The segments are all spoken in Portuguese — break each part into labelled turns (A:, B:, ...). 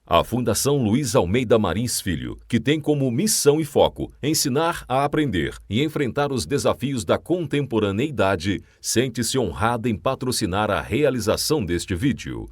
A: A Fundação Luiz Almeida Marins Filho, que tem como missão e foco ensinar a aprender e enfrentar os desafios da contemporaneidade, sente-se honrada em patrocinar a realização deste vídeo.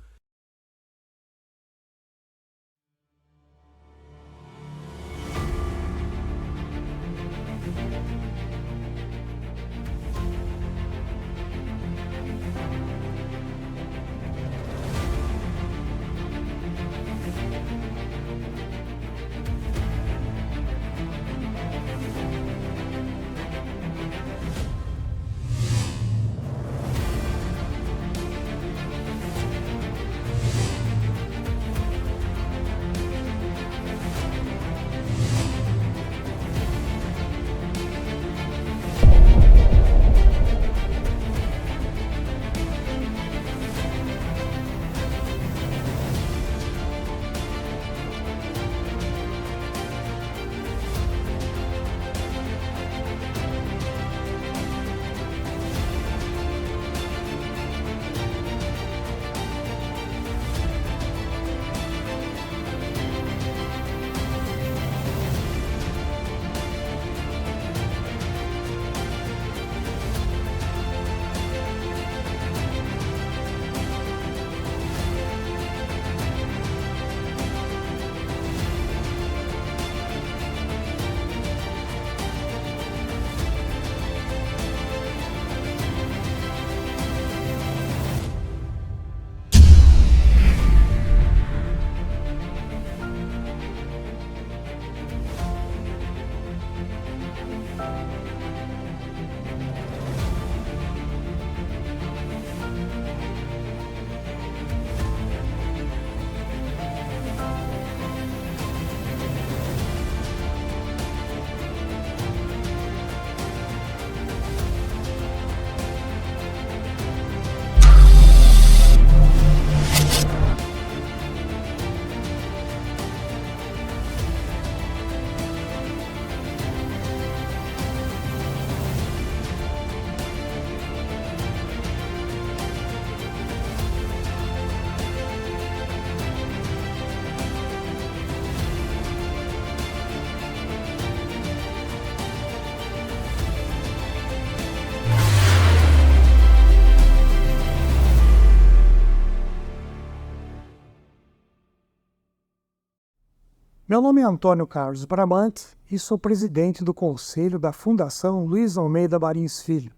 B: Meu nome é Antônio Carlos Bramante e sou presidente do Conselho da Fundação Luiz Almeida Marins Filho.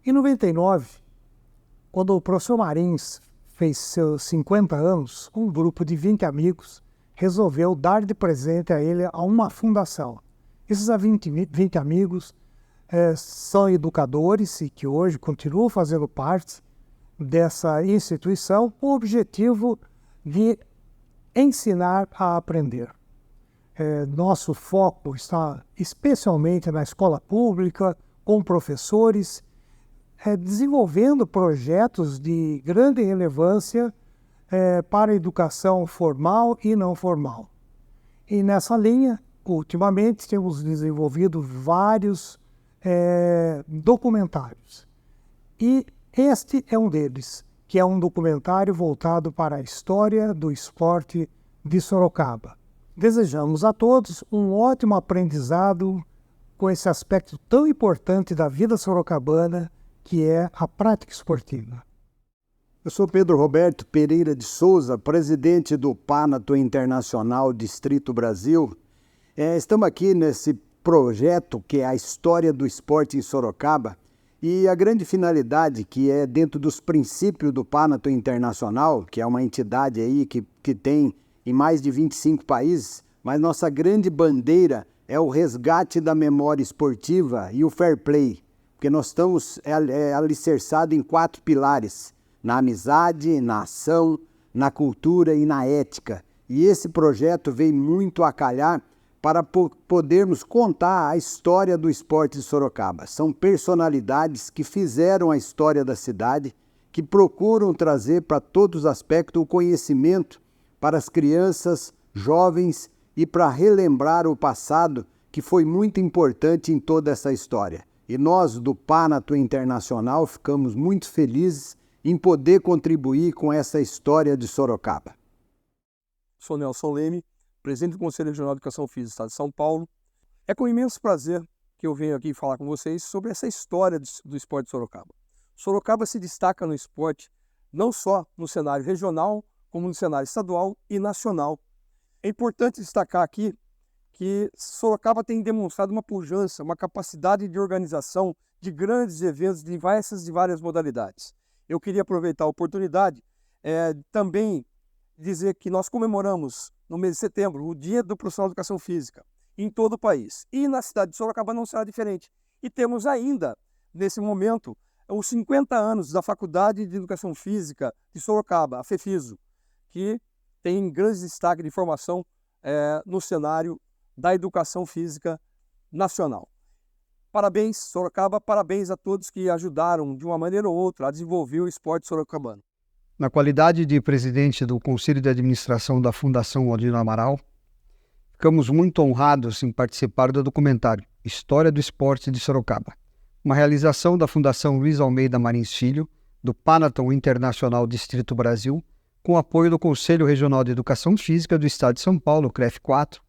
B: Em 99, quando o professor Marins fez seus 50 anos, um grupo de 20 amigos resolveu dar de presente a ele a uma fundação. Esses 20 amigos são educadores e que hoje continuam fazendo parte dessa instituição com o objetivo de ensinar a aprender. Nosso foco está especialmente na escola pública, com professores, desenvolvendo projetos de grande relevância para a educação formal e não formal. E nessa linha, ultimamente, temos desenvolvido vários documentários. E este é um deles, que é um documentário voltado para a história do esporte de Sorocaba. Desejamos a todos um ótimo aprendizado com esse aspecto tão importante da vida sorocabana, que é a prática esportiva.
C: Eu sou Pedro Roberto Pereira de Souza, presidente do Panato Internacional Distrito Brasil. Estamos aqui nesse projeto que é a história do esporte em Sorocaba. E a grande finalidade, que é dentro dos princípios do Panato Internacional, que é uma entidade aí que tem em mais de 25 países, mas nossa grande bandeira é o resgate da memória esportiva e o fair play, porque nós estamos alicerçados em 4 pilares: na amizade, na ação, na cultura e na ética. E esse projeto veio muito a calhar para podermos contar a história do esporte de Sorocaba. São personalidades que fizeram a história da cidade, que procuram trazer para todos os aspectos o conhecimento para as crianças, jovens e para relembrar o passado, que foi muito importante em toda essa história. E nós, do Panato Internacional, ficamos muito felizes em poder contribuir com essa história de Sorocaba.
D: Sou Nelson Leme, presidente do Conselho Regional de Educação Física do Estado de São Paulo. É com imenso prazer que eu venho aqui falar com vocês sobre essa história do esporte de Sorocaba. Sorocaba se destaca no esporte não só no cenário regional, como no cenário estadual e nacional. É importante destacar aqui que Sorocaba tem demonstrado uma pujança, uma capacidade de organização de grandes eventos de várias modalidades. Eu queria aproveitar a oportunidade também dizer que nós comemoramos no mês de setembro o Dia do Profissional de Educação Física em todo o país. E na cidade de Sorocaba não será diferente. E temos ainda, nesse momento, os 50 anos da Faculdade de Educação Física de Sorocaba, a FEFISO, que tem grande destaque de formação no cenário da educação física nacional. Parabéns, Sorocaba, parabéns a todos que ajudaram, de uma maneira ou outra, a desenvolver o esporte sorocabano.
E: Na qualidade de presidente do Conselho de Administração da Fundação Aldino Amaral, ficamos muito honrados em participar do documentário História do Esporte de Sorocaba, uma realização da Fundação Luiz Almeida Marins Filho, do Panathon Internacional Distrito Brasil, com apoio do Conselho Regional de Educação Física do Estado de São Paulo, CREF 4,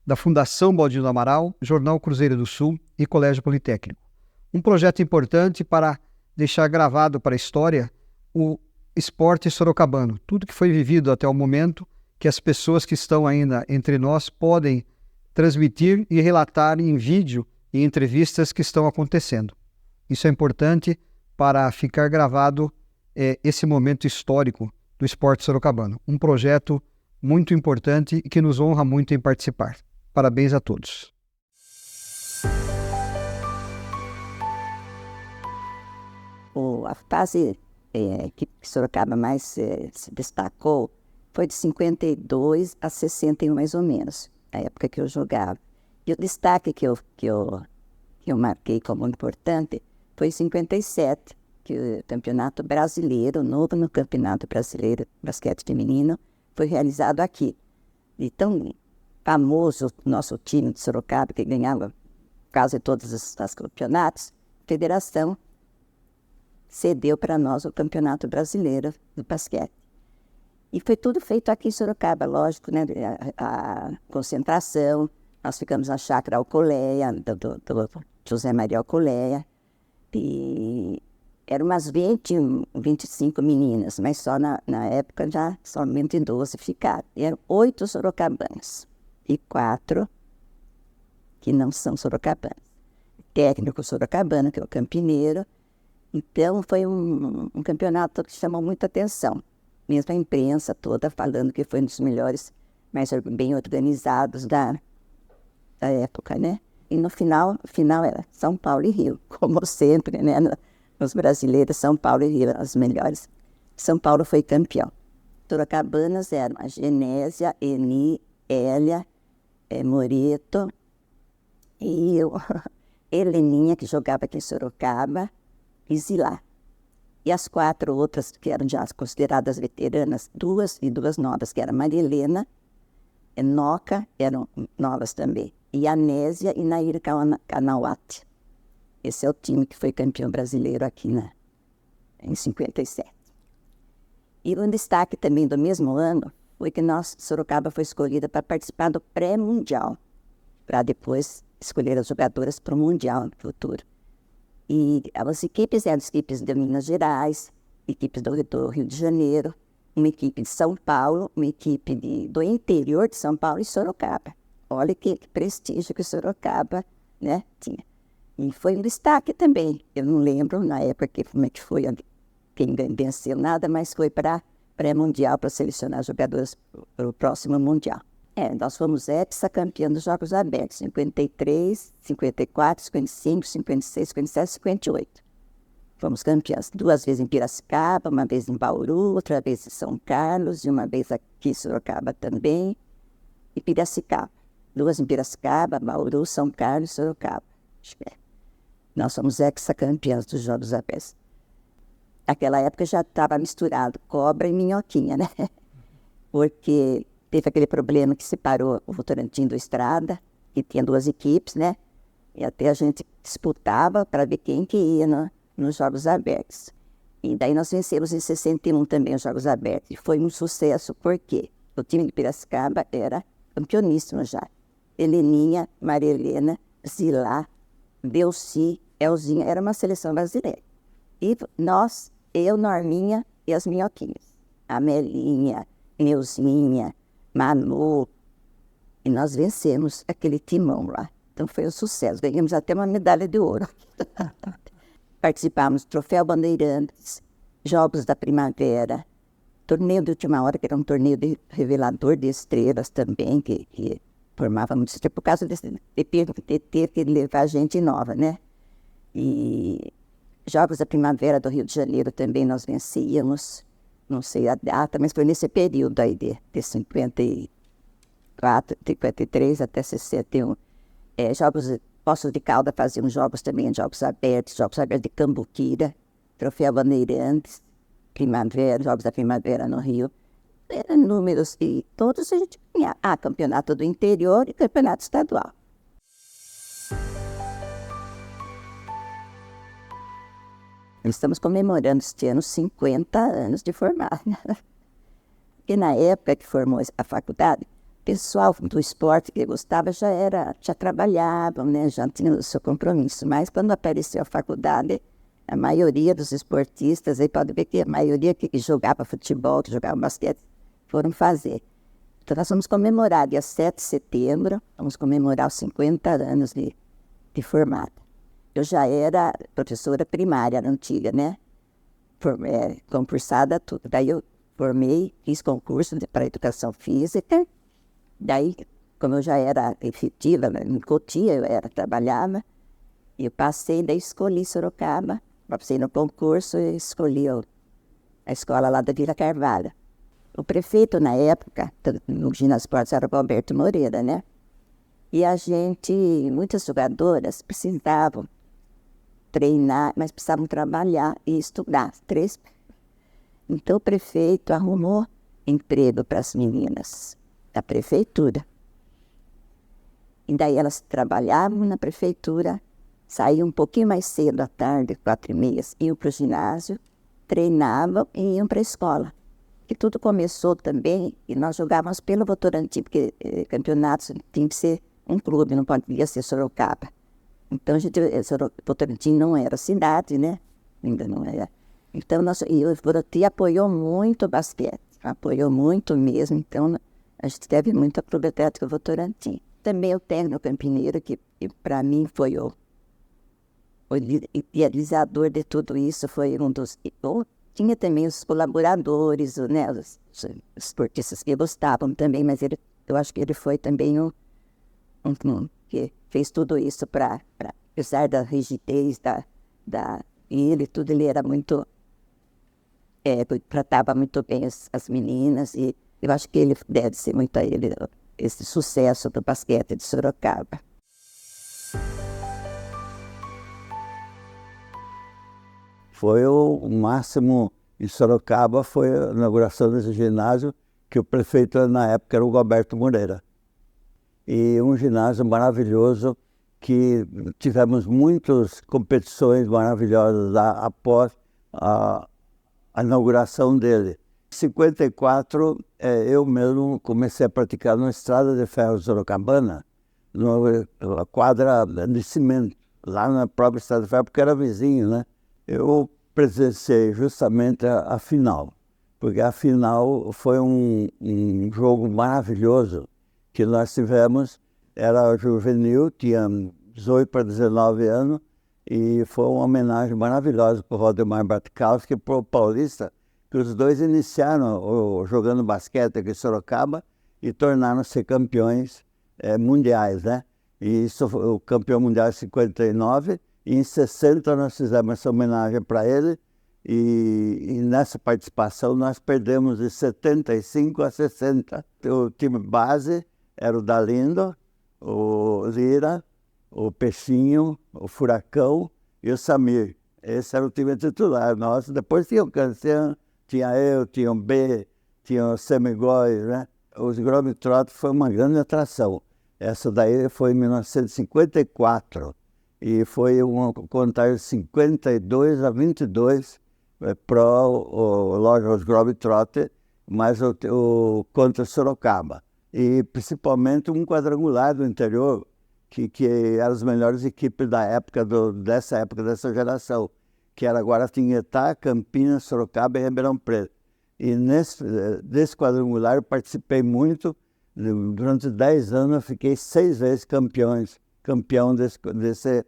E: da Fundação Baldino Amaral, Jornal Cruzeiro do Sul e Colégio Politécnico. Um projeto importante para deixar gravado para a história o esporte sorocabano, tudo que foi vivido até o momento, que as pessoas que estão ainda entre nós podem transmitir e relatar em vídeo e entrevistas que estão acontecendo. Isso é importante para ficar gravado esse momento histórico do esporte sorocabano. Um projeto muito importante e que nos honra muito em participar. Parabéns a todos.
F: A fase que Sorocaba mais se destacou foi de 52 a 61, mais ou menos, a época que eu jogava. E o destaque que eu marquei como importante foi em 57, que o Campeonato Brasileiro, novo no Campeonato Brasileiro de Basquete Feminino, foi realizado aqui. E tão famoso o nosso time de Sorocaba, que ganhava quase todos os campeonatos, a federação cedeu para nós o Campeonato Brasileiro do Basquete. E foi tudo feito aqui em Sorocaba, lógico, né? A concentração, nós ficamos na Chácara Alcoleia, do José Maria Alcoleia, e eram umas 25 meninas, mas só na época já somente 12 ficaram. E eram 8 sorocabanas e 4 que não são sorocabanas. Técnico sorocabano, que é o Campineiro. Então foi um campeonato que chamou muita atenção. Mesmo a imprensa toda falando que foi um dos melhores, mais bem organizados da época, né? E no final era São Paulo e Rio, como sempre, né? Os brasileiros, São Paulo e Rio, as melhores. São Paulo foi campeão. Sorocabanas eram a Genésia, Eni, Hélia, Moreto e Heleninha, que jogava aqui em Sorocaba, e Zilá. E as 4 outras, que eram já consideradas veteranas, 2 novas, que eram Maria Helena, Enoca, eram novas também, e Anésia e Nair Kanawati. Esse é o time que foi campeão brasileiro aqui em 57. E um destaque também do mesmo ano foi que Sorocaba foi escolhida para participar do pré-mundial, para depois escolher as jogadoras para o mundial no futuro. E as equipes eram as equipes de Minas Gerais, equipes do Rio de Janeiro, uma equipe de São Paulo, uma equipe do interior de São Paulo e Sorocaba. Olha que prestígio que Sorocaba, né, tinha. E foi um destaque também. Eu não lembro na época como é que foi, quem venceu nada, mas foi para pré-mundial, para selecionar jogadores para o próximo mundial. Nós fomos hexacampeão dos Jogos Abertos, 53, 54, 55, 56, 57, 58. Fomos campeãs 2 vezes em Piracicaba, uma vez em Bauru, outra vez em São Carlos, e uma vez aqui em Sorocaba também, e Piracicaba. 2 em Piracicaba, Bauru, São Carlos e Sorocaba. Acho que Nós fomos hexacampeãs dos Jogos Abertos. Naquela época já estava misturado cobra e minhoquinha, né? Porque teve aquele problema que separou o Votorantim do Estrada, que tinha 2 equipes, né? E até a gente disputava para ver quem que ia nos Jogos Abertos. E daí nós vencemos em 61 também os Jogos Abertos. E foi um sucesso, por quê? o time de Piracicaba era campeoníssimo já. Heleninha, Maria Helena, Zilá, Delci, Elzinha, era uma seleção brasileira. E nós, eu, Norminha e as minhoquinhas. Amelinha, Neuzinha, Manu. E nós vencemos aquele timão lá. Então foi um sucesso. Ganhamos até uma medalha de ouro. Participamos do Troféu Bandeirantes, Jogos da Primavera, Torneio de Última Hora, que era um torneio de revelador de estrelas também, que formava muito estrela, por causa de ter que levar gente nova, né? E Jogos da Primavera do Rio de Janeiro também nós vencíamos, não sei a data, mas foi nesse período aí de 54, 53 até 61. Poços de Caldas faziam jogos também, Jogos Abertos de Cambuquira, Troféu Bandeirantes, Primavera, Jogos da Primavera no Rio. Eram números e todos a gente tinha. Campeonato do interior e campeonato estadual. Estamos comemorando este ano 50 anos de formado. Porque na época que formou a faculdade, o pessoal do esporte que gostava já trabalhavam, né? Já tinham o seu compromisso. Mas quando apareceu a faculdade, a maioria dos esportistas, aí pode ver que a maioria que jogava futebol, que jogava basquete, foram fazer. Então nós vamos comemorar dia 7 de setembro, vamos comemorar os 50 anos de formada. Eu já era professora primária, antiga, né? Concursada, tudo. Daí eu formei, fiz concurso para educação física. Daí, como eu já era efetiva, em Cotia trabalhava, eu passei, daí escolhi Sorocaba, passei no concurso e escolhi a escola lá da Vila Carvalho. O prefeito, na época, no ginásio esportes, era o Alberto Moreira, né? E muitas jogadoras precisavam treinar, mas precisavam trabalhar e estudar. Então o prefeito arrumou emprego para as meninas da prefeitura. E daí elas trabalhavam na prefeitura, saíam um pouquinho mais cedo à tarde, 4h30, iam para o ginásio, treinavam e iam para a escola. E tudo começou também, e nós jogávamos pelo Votorantim, porque campeonatos tinha que ser um clube, não podia ser Sorocaba. Então, Votorantim não era cidade, né? Ainda não era. Então, o Votorantim apoiou muito o basquete, apoiou muito mesmo. Então, a gente deve muito ao Clube Atlético Votorantim. Também o Térreo Campineiro, que para mim foi o idealizador de tudo isso, foi um dos... Tinha também os colaboradores, né? Os esportistas que gostavam também, mas eu acho que ele foi também um que fez tudo isso para, apesar da rigidez ele era muito, tratava muito bem as meninas, e eu acho que ele deve ser muito a ele esse sucesso do basquete de Sorocaba.
C: Foi o máximo em Sorocaba, foi a inauguração desse ginásio, que o prefeito na época era o Roberto Moreira. E um ginásio maravilhoso, que tivemos muitas competições maravilhosas após a inauguração dele. Em 54, eu mesmo comecei a praticar na Estrada de Ferro Sorocabana, na quadra de cimento, lá na própria Estrada de Ferro, porque era vizinho, né? Eu presenciei justamente a final, porque a final foi um jogo maravilhoso que nós tivemos. Era juvenil, tinha 18 para 19 anos, e foi uma homenagem maravilhosa para o Valdemar Batkowski e para o Paulista, que os dois iniciaram jogando basquete aqui em Sorocaba e tornaram-se campeões mundiais, né? E isso foi o campeão mundial em 59, e em 60 nós fizemos essa homenagem para ele, e nessa participação nós perdemos de 75 a 60. O time base era o Dalindo, o Lira, o Peixinho, o Furacão e o Samir. Esse era o time titular nosso. Depois tinha o Cancian, tinha eu, tinha o B, tinha o Semigóis, né? Os Globetrotters foi uma grande atração. Essa daí foi em 1954 e foi uma contagem de 52 a 22 para o Loja Os Globetrotters, mas contra Sorocaba. E principalmente um quadrangular do interior, que eram as melhores equipes da época, dessa geração, que era Guaratinguetá, Campinas, Sorocaba e Ribeirão Preto. E desse quadrangular eu participei muito. Durante 10 anos eu fiquei 6 vezes campeão desse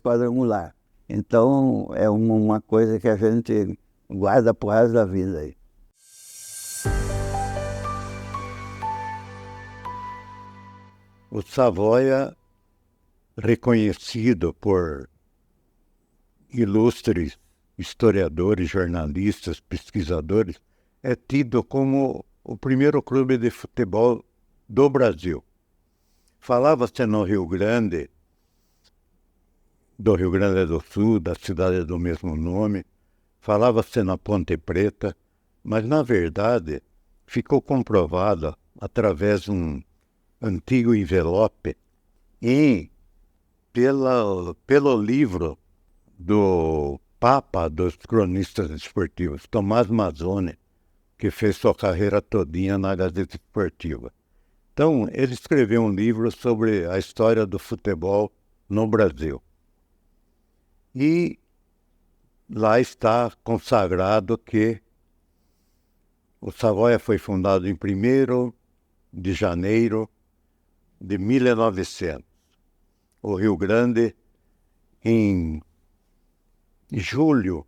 C: quadrangular. Então é uma coisa que a gente guarda pro resto da vida aí.
G: O Savoia, reconhecido por ilustres historiadores, jornalistas, pesquisadores, é tido como o primeiro clube de futebol do Brasil. Falava-se no Rio Grande, do Rio Grande do Sul, da cidade do mesmo nome, falava-se na Ponte Preta, mas, na verdade, ficou comprovado através de um antigo envelope e pelo livro do Papa dos cronistas esportivos, Tomás Mazzoni, que fez sua carreira todinha na Gazeta Esportiva. Então, ele escreveu um livro sobre a história do futebol no Brasil. E lá está consagrado que o Savoia foi fundado em 1º de janeiro de 1900. O Rio Grande, em julho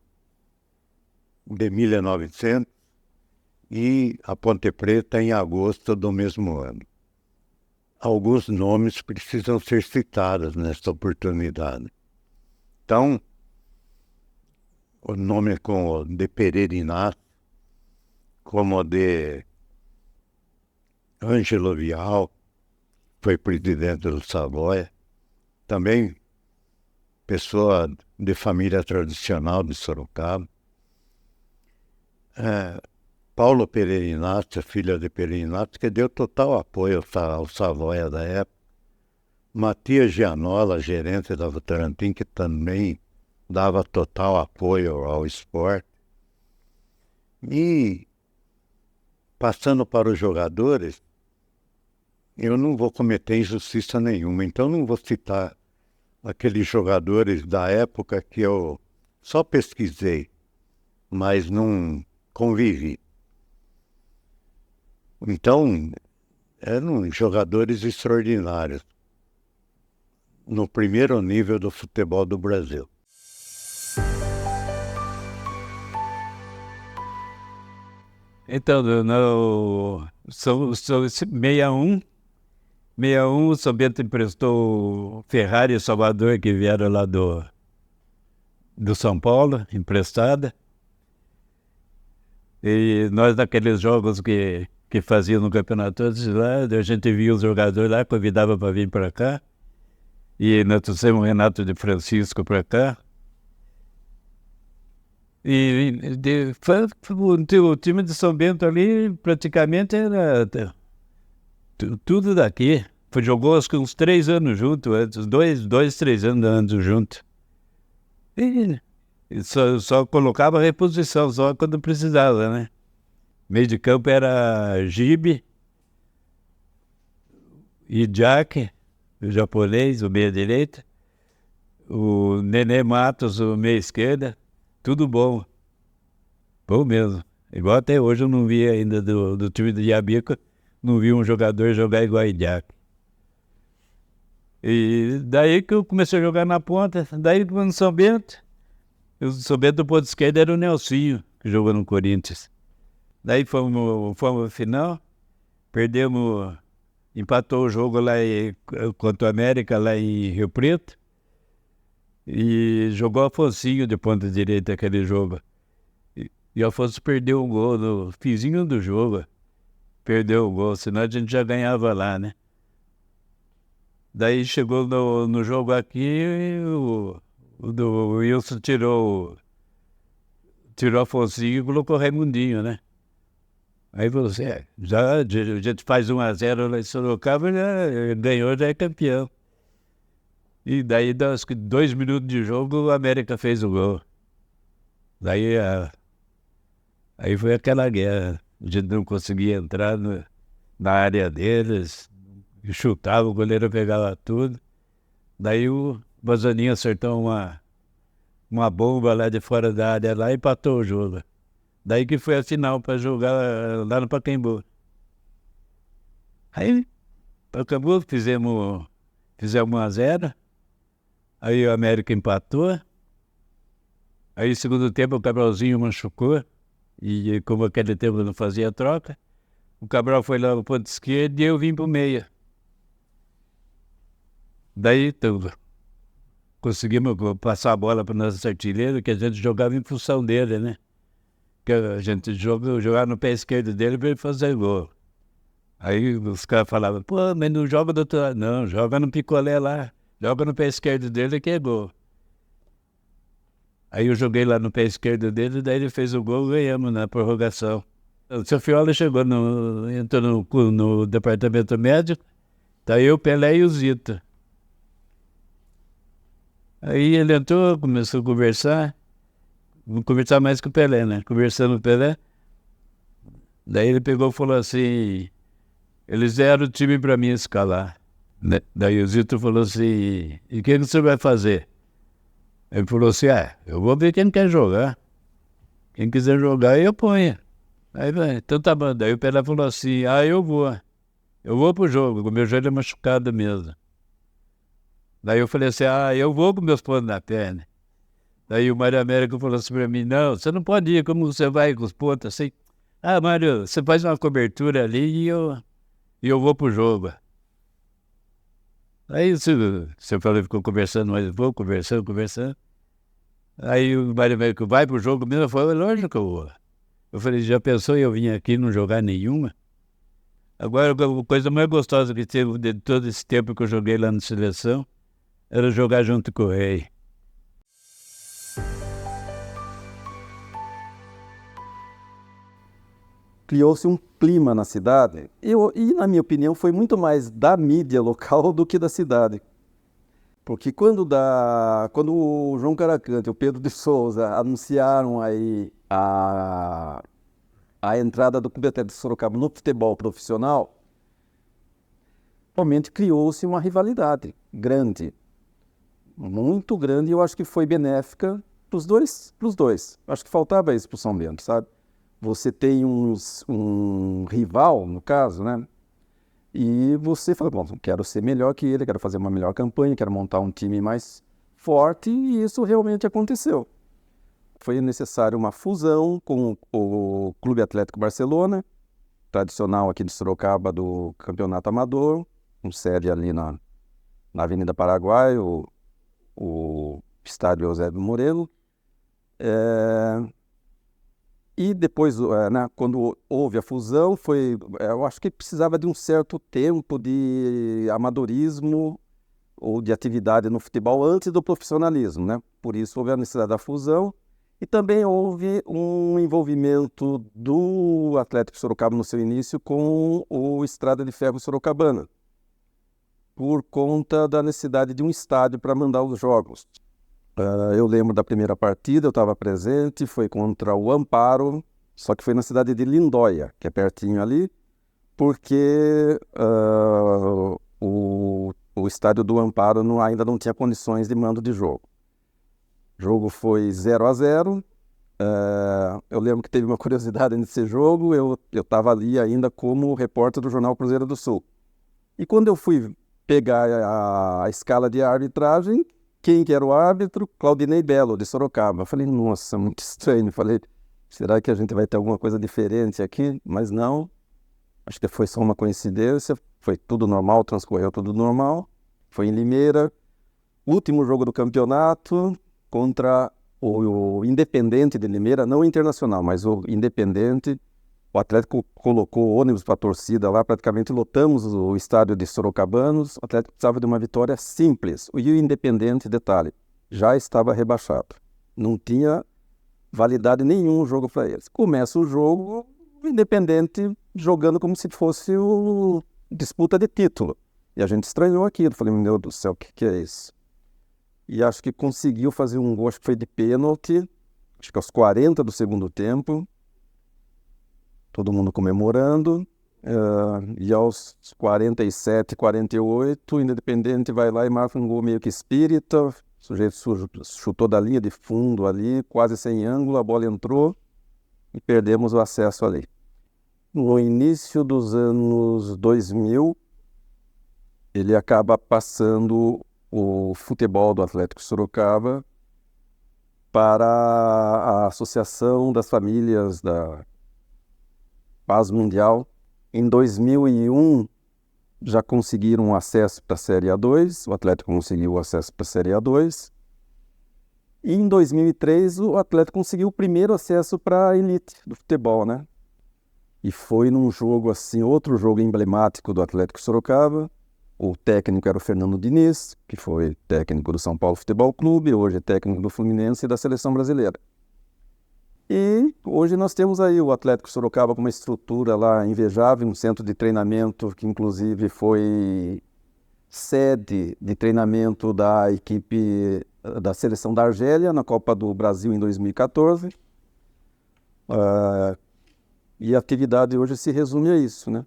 G: de 1900, e a Ponte Preta em agosto do mesmo ano. Alguns nomes precisam ser citados nesta oportunidade. Então, o nome como de Pereira Inácio, como de Ângelo Vial, foi presidente do Savoia, também pessoa de família tradicional de Sorocaba. Paulo Pereira Inácio, filha de Pereira Inácio, que deu total apoio ao Savoia da época. Matias Gianola, gerente da Votorantim, que também dava total apoio ao esporte. E, passando para os jogadores, eu não vou cometer injustiça nenhuma, então não vou citar aqueles jogadores da época que eu só pesquisei, mas não convivi. Então, eram jogadores extraordinários no primeiro nível do futebol do Brasil.
H: Então, no 61, o São Bento emprestou o Ferrari e o Salvador, que vieram lá do São Paulo, emprestada. E nós, naqueles jogos que faziam no campeonato, lá, a gente via os jogadores lá, convidava para vir para cá. E nós trouxemos o Renato de Francisco para cá. E o time de São Bento ali praticamente era tudo daqui. Jogou acho que uns 3 anos junto, antes, 3 anos junto. E só colocava reposição, só quando precisava, né? Meio de campo era Gibe e Jack, o japonês, o meia-direita. O Nenê Matos, o meia-esquerda. Tudo bom. Bom mesmo. Igual até hoje eu não vi ainda do time do Iabica, não vi um jogador jogar igual a Jack. E daí que eu comecei a jogar na ponta. Daí no São Bento, o São Bento do ponto esquerdo era o Nelsinho, que jogou no Corinthians. Daí fomos à final, perdemos, empatou o jogo lá contra o América, lá em Rio Preto. E jogou Afonsinho de ponta direita aquele jogo. E o Afonso perdeu o gol no finzinho do jogo. Perdeu o gol, senão a gente já ganhava lá, né? Daí chegou no jogo aqui, o Wilson tirou o Afonsinho e colocou o Raimundinho, né? Aí você, já a gente faz 1-0 lá em Sorocaba, já ganhou, já é campeão. E daí, acho que 2 minutos de jogo, o América fez o gol. Daí, aí foi aquela guerra. A gente não conseguia entrar na área deles, e chutava, o goleiro pegava tudo. Daí o Bazaninho acertou uma bomba lá de fora da área lá e empatou o jogo. Daí que foi a final para jogar lá no Pacaembu. Aí, Pacaembu, fizemos 1-0. Aí o América empatou. Aí, no segundo tempo, o Cabralzinho machucou. E como aquele tempo não fazia troca, o Cabral foi lá no ponto esquerdo e eu vim pro meia. Daí conseguimos passar a bola para o nosso artilheiro, que a gente jogava em função dele, né? Que a gente jogava no pé esquerdo dele para ele fazer gol. Aí os caras falavam, pô, mas não joga do outro lado. Não, joga no picolé lá. Joga no pé esquerdo dele que é gol. Aí eu joguei lá no pé esquerdo dele, daí ele fez o gol e ganhamos na prorrogação. O seu Fiola entrou no departamento médico, tá eu, Pelé e o Zito. Aí ele entrou, começou a conversar mais com o Pelé, né? Conversando com o Pelé. Daí ele pegou e falou assim, eles deram o time para mim escalar. Daí o Zito falou assim, e o que você vai fazer? Ele falou assim, eu vou ver quem quer jogar. Quem quiser jogar, eu ponho. Aí, então tá bom. Daí o Pelé falou assim, eu vou. Eu vou pro jogo, com o meu joelho é machucado mesmo. Daí eu falei assim, eu vou com meus pontos na perna. Daí o Mário Américo falou assim pra mim, não, você não pode ir, como você vai com os pontos assim? Mário, você faz uma cobertura ali e eu vou pro jogo. Aí você falou, ficou conversando, mas eu vou conversando. Aí o Mário Américo vai pro jogo mesmo, eu falei, lógico que eu vou. Eu falei, já pensou eu vim aqui e não jogar nenhuma? Agora, a coisa mais gostosa que teve de todo esse tempo que eu joguei lá na seleção era jogar junto com o Rei.
D: Criou-se um clima na cidade, e na minha opinião foi muito mais da mídia local do que da cidade. Porque quando o João Caracante e o Pedro de Souza anunciaram aí a entrada do Clube Atlético de Sorocaba no futebol profissional, realmente criou-se uma rivalidade grande, muito grande, e eu acho que foi benéfica para os dois. Acho que faltava isso para o São Bento, sabe? Você tem um rival, no caso, né? E você fala, bom, quero ser melhor que ele, quero fazer uma melhor campanha, quero montar um time mais forte, e isso realmente aconteceu. Foi necessário uma fusão com o Clube Atlético Barcelona, tradicional aqui de Sorocaba do Campeonato Amador, com sede ali na Avenida Paraguai, o estádio Eusébio Moreno. E depois, quando houve a fusão, eu acho que precisava de um certo tempo de amadorismo ou de atividade no futebol antes do profissionalismo, né? Por isso houve a necessidade da fusão e também houve um envolvimento do Atlético Sorocaba no seu início com o Estrada de Ferro Sorocabana, por conta da necessidade de um estádio para mandar os jogos. Eu lembro da primeira partida, eu estava presente, foi contra o Amparo, só que foi na cidade de Lindóia, que é pertinho ali, porque o estádio do Amparo ainda não tinha condições de mando de jogo. O jogo foi 0-0. Eu lembro que teve uma curiosidade nesse jogo, eu estava ali ainda como repórter do jornal Cruzeiro do Sul. E quando eu fui pegar a escala de arbitragem, quem que era o árbitro? Claudinei Belo, de Sorocaba. Eu falei, nossa, muito estranho. Falei, será que a gente vai ter alguma coisa diferente aqui? Mas não, acho que foi só uma coincidência. Foi tudo normal, transcorreu tudo normal. Foi em Limeira, último jogo do campeonato contra o Independente de Limeira, não o Internacional, mas o Independente. O Atlético colocou ônibus para a torcida lá, praticamente lotamos o estádio de Sorocabanos. O Atlético precisava de uma vitória simples. E o Independente, detalhe, já estava rebaixado. Não tinha validade nenhum o jogo para eles. Começa o jogo, o Independente jogando como se fosse disputa de título. E a gente estranhou aquilo. Falei, meu Deus do céu, o que é isso? E acho que conseguiu fazer um gol, acho que foi de pênalti, acho que aos 40 do segundo tempo. todo mundo comemorando. E aos 47, 48, o Independente vai lá e marca um gol meio que espírita. O sujeito chutou da linha de fundo ali, quase sem ângulo, a bola entrou e perdemos o acesso ali. No início dos anos 2000, ele acaba passando o futebol do Atlético Sorocaba para a Associação das Famílias da Paz Mundial. Em 2001, já conseguiram acesso para a Série A2, o Atlético conseguiu o acesso para a Série A2. E em 2003, o Atlético conseguiu o primeiro acesso para a elite do futebol, né? E foi num jogo assim, outro jogo emblemático do Atlético Sorocaba. O técnico era o Fernando Diniz, que foi técnico do São Paulo Futebol Clube, hoje é técnico do Fluminense e da Seleção Brasileira. E hoje nós temos aí o Atlético Sorocaba com uma estrutura lá invejável, um centro de treinamento que inclusive foi sede de treinamento da equipe da Seleção da Argélia na Copa do Brasil em 2014. E a atividade hoje se resume a isso, né?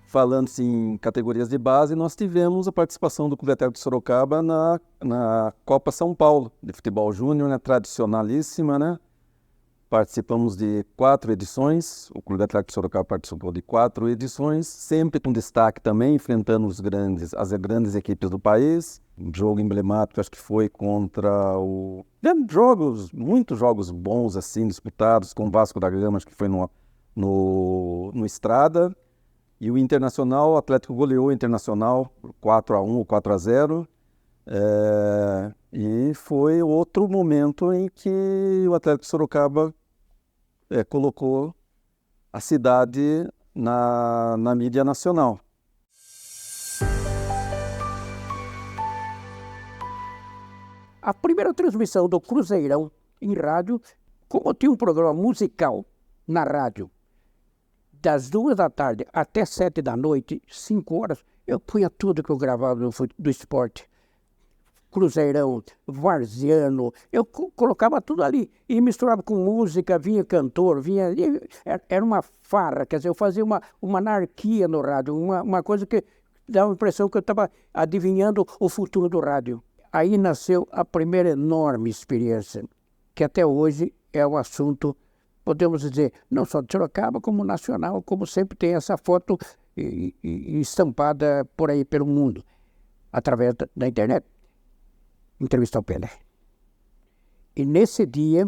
D: Falando-se em categorias de base, nós tivemos a participação do Clube Atlético de Sorocaba na Copa São Paulo de futebol júnior, né, tradicionalíssima, né? Participamos de 4 edições, o Clube Atlético de Sorocaba participou de 4 edições, sempre com destaque também, enfrentando as grandes equipes do país. Um jogo emblemático, acho que foi contra o... muitos jogos bons assim, disputados, com o Vasco da Gama, acho que foi no Estrada. E o Internacional, o Atlético goleou o Internacional por 4-1 ou 4-0. E foi outro momento em que o Atlético Sorocaba colocou a cidade na mídia nacional.
I: A primeira transmissão do Cruzeirão em rádio, como tinha um programa musical na rádio, das 2 da tarde até 7 da noite, 5 horas, eu punha tudo que eu gravava do esporte. Cruzeirão, Varziano, eu colocava tudo ali e misturava com música, vinha cantor, era uma farra, quer dizer, eu fazia uma anarquia no rádio, uma coisa que dava a impressão que eu estava adivinhando o futuro do rádio. Aí nasceu a primeira enorme experiência, que até hoje é o assunto, podemos dizer, não só de Sorocaba, como nacional, como sempre tem essa foto estampada por aí pelo mundo, através da internet. Entrevista ao Pelé. E nesse dia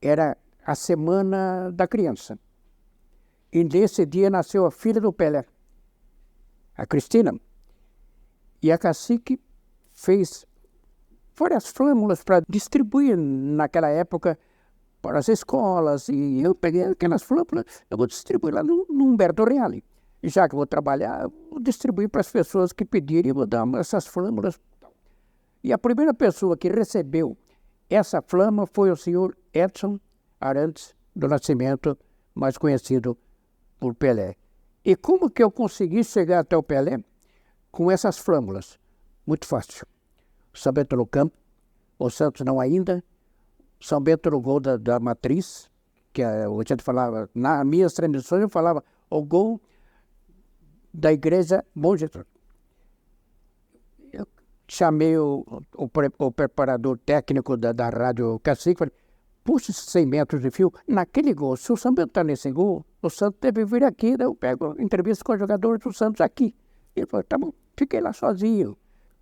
I: era a Semana da Criança. E nesse dia nasceu a filha do Pelé, a Cristina. E a Cacique fez várias flâmulas para distribuir naquela época para as escolas. E eu peguei aquelas flâmulas, eu vou distribuir lá no Humberto Reale. E já que eu vou trabalhar, eu vou distribuir para as pessoas que pedirem, eu vou dar essas flâmulas. E a primeira pessoa que recebeu essa flama foi o senhor Edson Arantes do Nascimento, mais conhecido por Pelé. E como que eu consegui chegar até o Pelé com essas flâmulas? Muito fácil. São Bento no campo, o Santos não ainda, São Bento no gol da Matriz, que a gente falava, nas minhas transmissões eu falava o gol da Igreja Bom Jesus. Chamei o preparador técnico da Rádio Cacique e falei, puxa esses 100 metros de fio, naquele gol, se o São Bento está nesse gol, o Santos deve vir aqui, daí eu pego entrevista com o jogador do Santos aqui. Ele falou, tá bom, fiquei lá sozinho.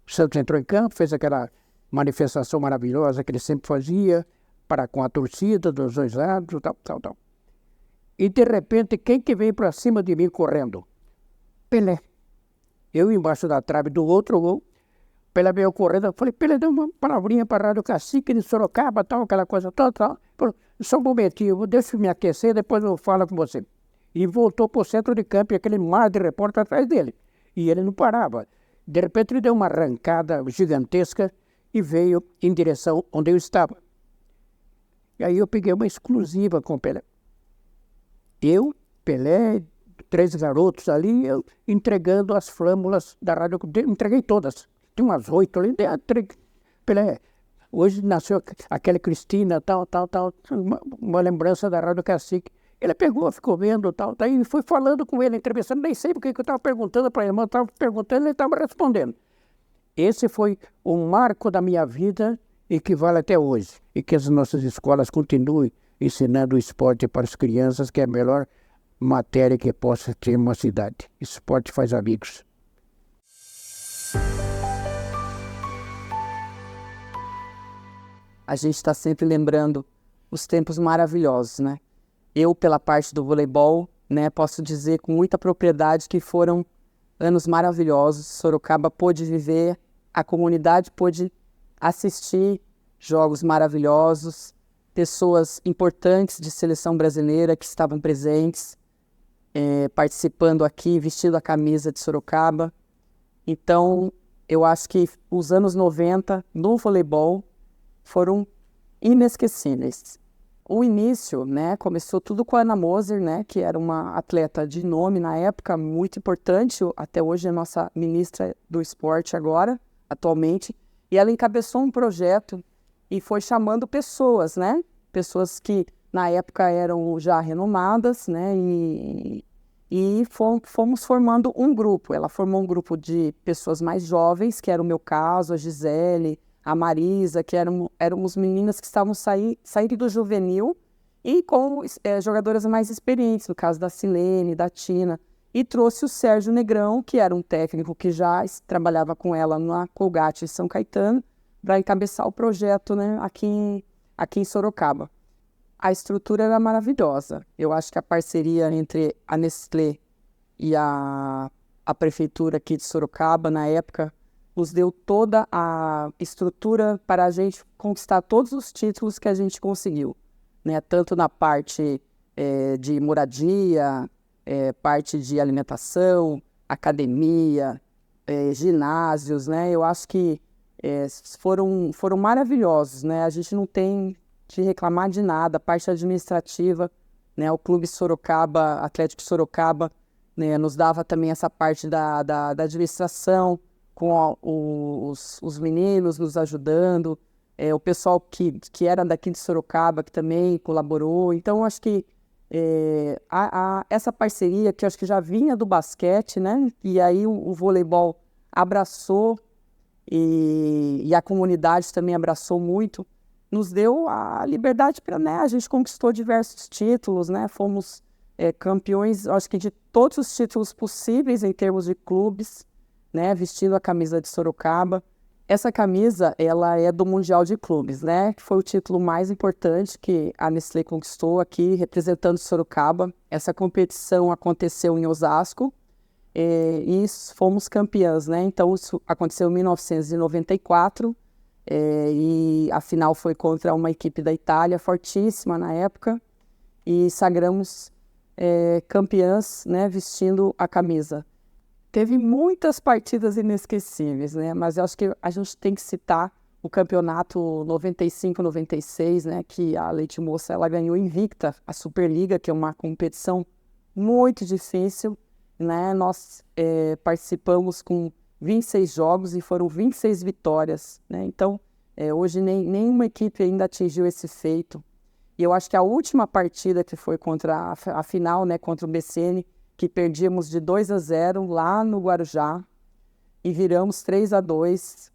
I: O Santos entrou em campo, fez aquela manifestação maravilhosa que ele sempre fazia, para com a torcida dos dois lados, tal. E de repente, quem que veio para cima de mim correndo? Pelé. Eu embaixo da trave do outro gol, Pelé veio correndo, eu falei, Pelé, dá uma palavrinha para a Rádio Cacique de Sorocaba, tal, aquela coisa, tal. Falei, só um momentinho, deixa eu me aquecer, depois eu falo com você. E voltou para o centro de campo e aquele mar de repórter atrás dele. E ele não parava. De repente ele deu uma arrancada gigantesca e veio em direção onde eu estava. E aí eu peguei uma exclusiva com o Pelé. Eu, Pelé, 3 garotos ali, eu entregando as flâmulas da rádio, entreguei todas. Tinha umas 8 ali, Pelé, Hoje nasceu aquela Cristina, tal, uma lembrança da Rádio Cacique. Ele pegou, ficou vendo, tal, e fui falando com ele, entrevistando, nem sei porque que eu estava perguntando para ele, mas eu estava perguntando e ele estava respondendo. Esse foi um marco da minha vida e que vale até hoje. E que as nossas escolas continuem ensinando o esporte para as crianças, que é a melhor matéria que possa ter uma cidade. Esporte faz amigos.
J: A gente está sempre lembrando os tempos maravilhosos, né? Eu, pela parte do voleibol, né, posso dizer com muita propriedade que foram anos maravilhosos. Sorocaba pôde viver, a comunidade pôde assistir jogos maravilhosos, pessoas importantes de seleção brasileira que estavam presentes, participando aqui, vestindo a camisa de Sorocaba. Então, eu acho que os anos 90 no voleibol foram inesquecíveis. O início, né, começou tudo com a Ana Moser, né, que era uma atleta de nome na época, muito importante, até hoje é nossa ministra do esporte agora, atualmente, e ela encabeçou um projeto e foi chamando pessoas, né, pessoas que na época eram já renomadas, né, e fomos formando um grupo. Ela formou um grupo de pessoas mais jovens, que era o meu caso, a Gisele, a Marisa, que éramos meninas que estavam saindo do juvenil e com jogadoras mais experientes, no caso da Silene, da Tina, e trouxe o Sérgio Negrão, que era um técnico que já trabalhava com ela na Colgate São Caetano, para encabeçar o projeto, né, aqui em Sorocaba. A estrutura era maravilhosa. Eu acho que a parceria entre a Nestlé e a prefeitura aqui de Sorocaba, na época, nos deu toda a estrutura para a gente conquistar todos os títulos que a gente conseguiu, né? Tanto na parte de moradia, parte de alimentação, academia, ginásios, né? Eu acho que foram maravilhosos, né? A gente não tem de reclamar de nada. A parte administrativa, né? O Clube Sorocaba, Atlético Sorocaba, né? Nos dava também essa parte da administração, com os meninos nos ajudando, o pessoal que era daqui de Sorocaba, que também colaborou. Então, acho que essa parceria, que eu acho que já vinha do basquete, né? E aí o voleibol abraçou e a comunidade também abraçou muito, nos deu a liberdade para, né? A gente conquistou diversos títulos, né? Fomos campeões, acho que de todos os títulos possíveis em termos de clubes, né, vestindo a camisa de Sorocaba. Essa camisa, ela é do Mundial de Clubes, né, que foi o título mais importante que a Nestlé conquistou aqui, representando Sorocaba. Essa competição aconteceu em Osasco e fomos campeãs, né, então isso aconteceu em 1994 e a final foi contra uma equipe da Itália, fortíssima na época, e sagramos campeãs, né, vestindo a camisa. Teve muitas partidas inesquecíveis, né? Mas eu acho que a gente tem que citar o campeonato 95-96, né? Que a Leite Moça ela ganhou invicta a Superliga, que é uma competição muito difícil, né? Nós participamos com 26 jogos e foram 26 vitórias, né? Então, hoje nenhuma equipe ainda atingiu esse feito. E eu acho que a última partida que foi contra a final, né? Contra o BCN, que perdíamos de 2-0 lá no Guarujá e viramos 3-2.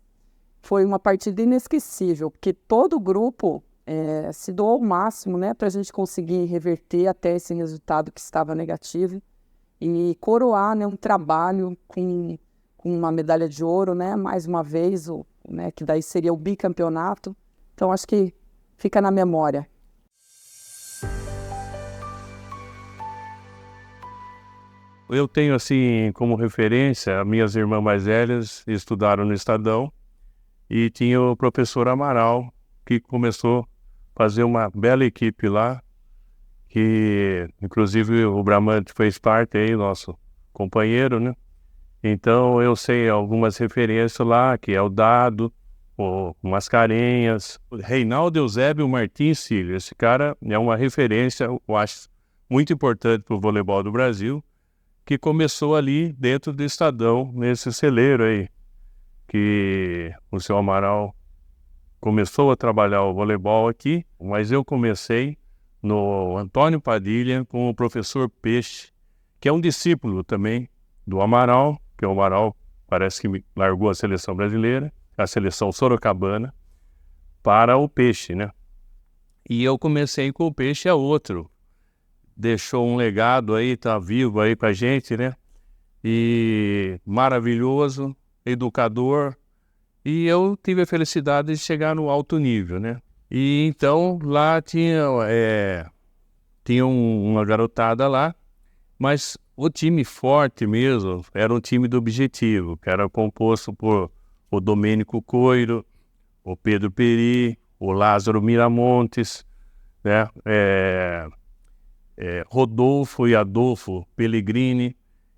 J: Foi uma partida inesquecível, porque todo o grupo se doou ao máximo, né, para a gente conseguir reverter até esse resultado que estava negativo e coroar, né, um trabalho com uma medalha de ouro, né, mais uma vez, né, que daí seria o bicampeonato. Então, acho que fica na memória.
K: Eu tenho, assim, como referência, minhas irmãs mais velhas estudaram no Estadão e tinha o professor Amaral, que começou a fazer uma bela equipe lá, que inclusive o Bramante fez parte aí, nosso companheiro, né? Então eu sei algumas referências lá, que é o Dado, o Mascarenhas, o Reinaldo Eusébio Martins Filho. Esse cara é uma referência, eu acho, muito importante para o voleibol do Brasil, que começou ali dentro do Estadão, nesse celeiro aí, que o seu Amaral começou a trabalhar o voleibol aqui, mas eu comecei no Antônio Padilha com o professor Peixe, que é um discípulo também do Amaral, que o Amaral parece que largou a seleção brasileira, a seleção sorocabana, para o Peixe, né? E eu comecei com o Peixe, é outro. Deixou um legado aí, tá vivo aí com a gente, né? E maravilhoso, educador. E eu tive a felicidade de chegar no alto nível, né? E então lá tinha uma garotada lá, mas o time forte mesmo era um time do Objetivo, que era composto por o Domênico Coiro, o Pedro Peri, o Lázaro Miramontes, né? Rodolfo e Adolfo Pellegrini.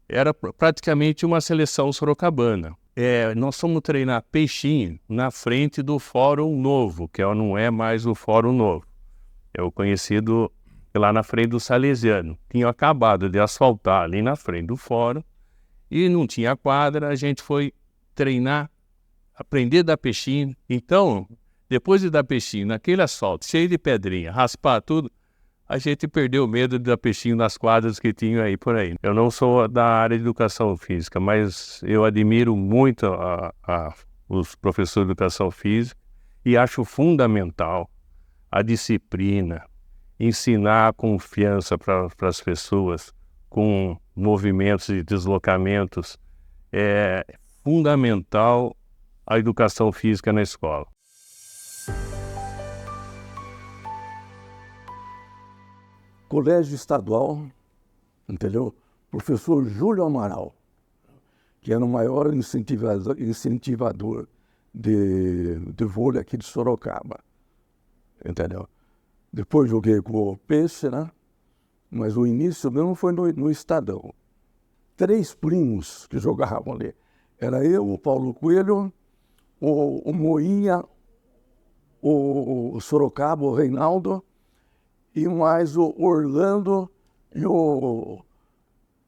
K: Era praticamente uma seleção sorocabana. Nós fomos treinar Peixinho na frente do Fórum Novo, que não é mais o Fórum Novo. É o conhecido lá na frente do Salesiano. Tinha acabado de asfaltar ali na frente do Fórum e não tinha quadra. A gente foi treinar, aprender a dar peixinho. Então, depois de dar peixinho naquele asfalto, cheio de pedrinha, raspar tudo, a gente perdeu o medo de dar peixinho nas quadras que tinham aí por aí. Eu não sou da área de educação física, mas eu admiro muito os professores de educação física e acho fundamental a disciplina, ensinar a confiança para as pessoas com movimentos e deslocamentos. É fundamental a educação física na escola.
D: Colégio Estadual, entendeu? Professor Júlio Amaral, que era o maior incentivador de vôlei aqui de Sorocaba, entendeu? Depois joguei com o Peixe, né? Mas o início mesmo foi no Estadão. 3 primos que jogavam ali. Era eu, o Paulo Coelho, o Moinha, o Sorocaba, o Reinaldo, e mais o Orlando e o...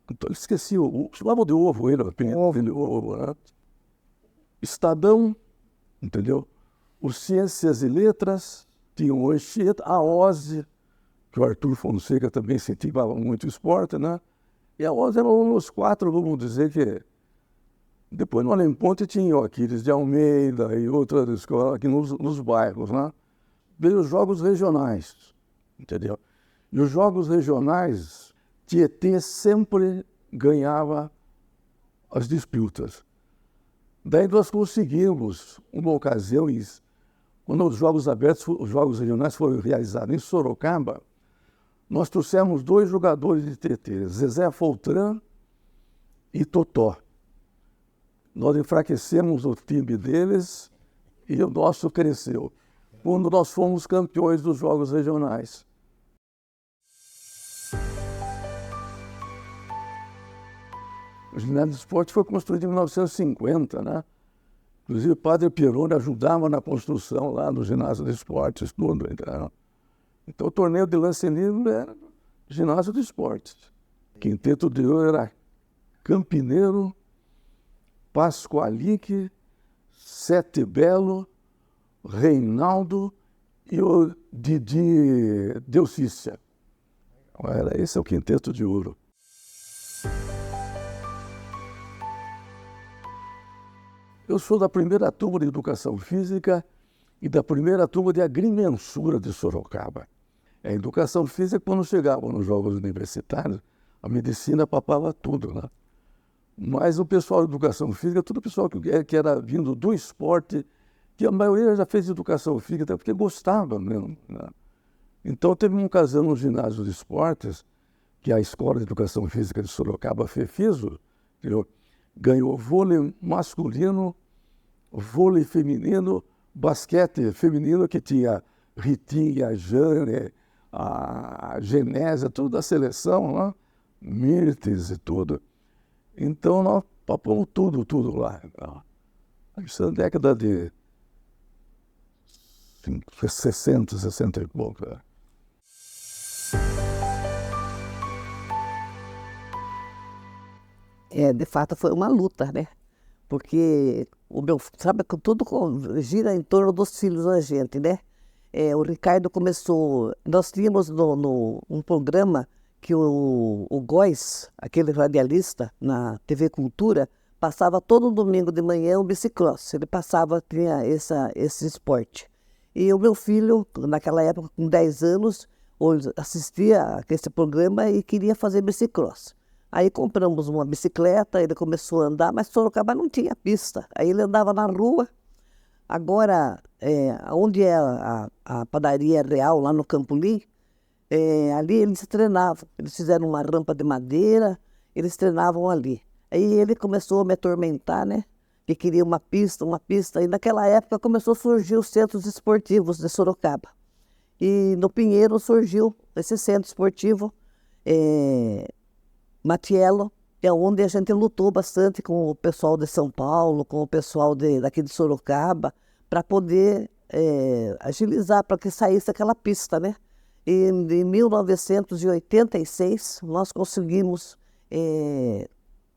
D: Então, esqueci, chamava de ovo ele, ovo, né? Estadão, entendeu? O Ciências e Letras, tinha o Anchieta, a OSE, que o Arthur Fonseca também incentivava muito o esporte, né? E a OSE eram os 4, vamos dizer que... Depois no Além Ponte tinha o Aquiles de Almeida e outras escolas aqui nos bairros, né? Veio os jogos regionais, entendeu? E os jogos regionais, Tietê sempre ganhava as disputas. Daí nós conseguimos, uma ocasião, quando os Jogos Abertos, os Jogos Regionais foram realizados em Sorocaba, nós trouxemos 2 jogadores de Tietê, Zezé Foltran e Totó. Nós enfraquecemos o time deles e o nosso cresceu, quando nós fomos campeões dos Jogos Regionais. O ginásio de esporte foi construído em 1950, né? Inclusive o padre Pironi ajudava na construção lá do ginásio de esportes, tudo, entendeu? Então o torneio de lance livre era ginásio de esportes. Quinteto de ouro era Campineiro, Pascoalique, Sete Belo, Reinaldo e o Didi Delcícia. Esse é o quinteto de ouro. Eu sou da primeira turma de Educação Física e da primeira turma de Agrimensura de Sorocaba. A Educação Física, quando chegava nos Jogos Universitários, a medicina papava tudo, né? Mas o pessoal de Educação Física, todo o pessoal que era vindo do esporte, que a maioria já fez Educação Física, até porque gostava mesmo, né? Então teve uma ocasião no ginásio de esportes, que a Escola de Educação Física de Sorocaba, FEFISO, ganhou vôlei masculino, vôlei feminino, basquete feminino, que tinha Ritinha, Jane, a Genésia, tudo da seleção, né? Mirtes e tudo. Então nós papamos tudo lá. Isso é na década de 60, 60 e pouco. Né?
L: De fato, foi uma luta, né? Porque sabe que tudo gira em torno dos filhos da gente, né? O Ricardo começou, nós tínhamos um programa que o Góes, aquele radialista na TV Cultura, passava todo domingo de manhã um bicicross. Ele tinha esse esporte. E o meu filho, naquela época, com 10 anos, assistia a esse programa e queria fazer bicicross. Aí compramos uma bicicleta, ele começou a andar, mas Sorocaba não tinha pista. Aí ele andava na rua. Agora, onde é a padaria real, lá no Campolim, ali eles treinavam. Eles fizeram uma rampa de madeira, eles treinavam ali. Aí ele começou a me atormentar, né? Que queria uma pista. E naquela época começou a surgir os centros esportivos de Sorocaba. E no Pinheiro surgiu esse centro esportivo, Matiello, que é onde a gente lutou bastante com o pessoal de São Paulo, com o pessoal daqui de Sorocaba, para poder agilizar, para que saísse aquela pista, né? E em 1986, nós conseguimos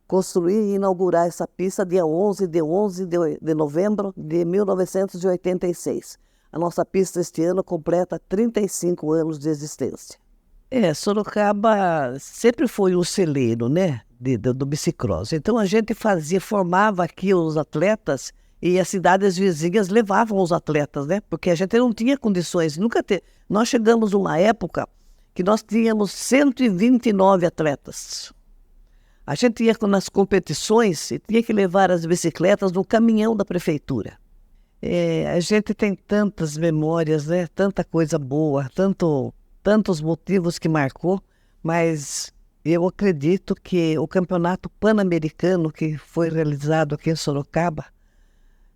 L: construir e inaugurar essa pista dia 11 de novembro de 1986. A nossa pista este ano completa 35 anos de existência. Sorocaba sempre foi um celeiro, né, do bicicross. Então a gente formava aqui os atletas e as cidades vizinhas levavam os atletas, né, porque a gente não tinha condições, Nós chegamos numa época que nós tínhamos 129 atletas. A gente ia nas competições e tinha que levar as bicicletas no caminhão da prefeitura. A gente tem tantas memórias, né, tanta coisa boa, tantos motivos que marcou, mas eu acredito que o Campeonato Pan-Americano, que foi realizado aqui em Sorocaba,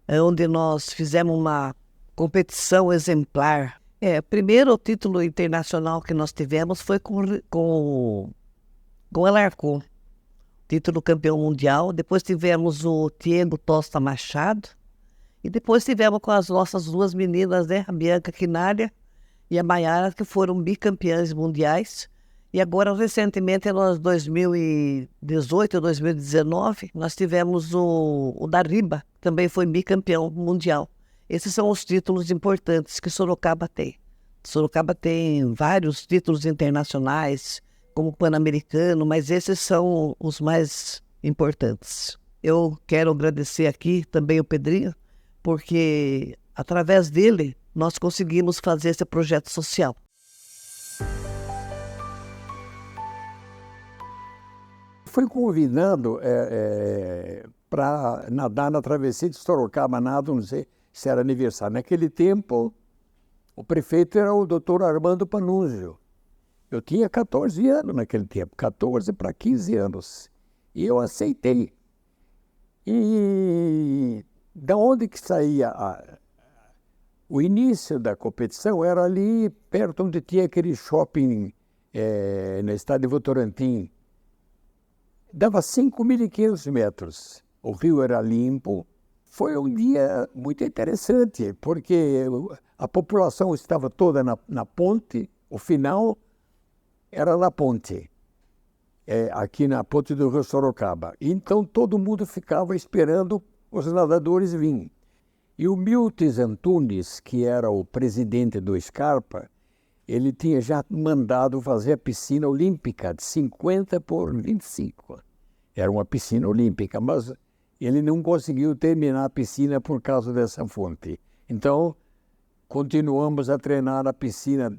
L: onde nós fizemos uma competição exemplar. Primeiro o título internacional que nós tivemos foi com o Alarcon, título campeão mundial. Depois tivemos o Diego Tosta Machado, e depois tivemos com as nossas duas meninas, né, a Bianca Quinalha e a Maiara, que foram bicampeãs mundiais. E agora, recentemente, em 2018 ou 2019, nós tivemos o Dariba, que também foi bicampeão mundial. Esses são os títulos importantes que Sorocaba tem. Sorocaba tem vários títulos internacionais, como o Pan-Americano, mas esses são os mais importantes. Eu quero agradecer aqui também o Pedrinho, porque através dele nós conseguimos fazer esse projeto social.
I: Fui convidado para nadar na travessia de Sorocaba, não sei se era aniversário. Naquele tempo, o prefeito era o doutor Armando Panunzio. Eu tinha 14 anos naquele tempo, 14 para 15 anos. E eu aceitei. E da onde que saía o início da competição era ali perto onde tinha aquele shopping na Estádio Votorantim. Dava 5.500 metros. O rio era limpo. Foi um dia muito interessante, porque a população estava toda na ponte. O final era na ponte, aqui na ponte do Rio Sorocaba. Então todo mundo ficava esperando os nadadores virem. E o Milton Antunes, que era o presidente do Scarpa, ele tinha já mandado fazer a piscina olímpica de 50 por 25. Era uma piscina olímpica, mas ele não conseguiu terminar a piscina por causa dessa fonte. Então, continuamos a treinar a piscina,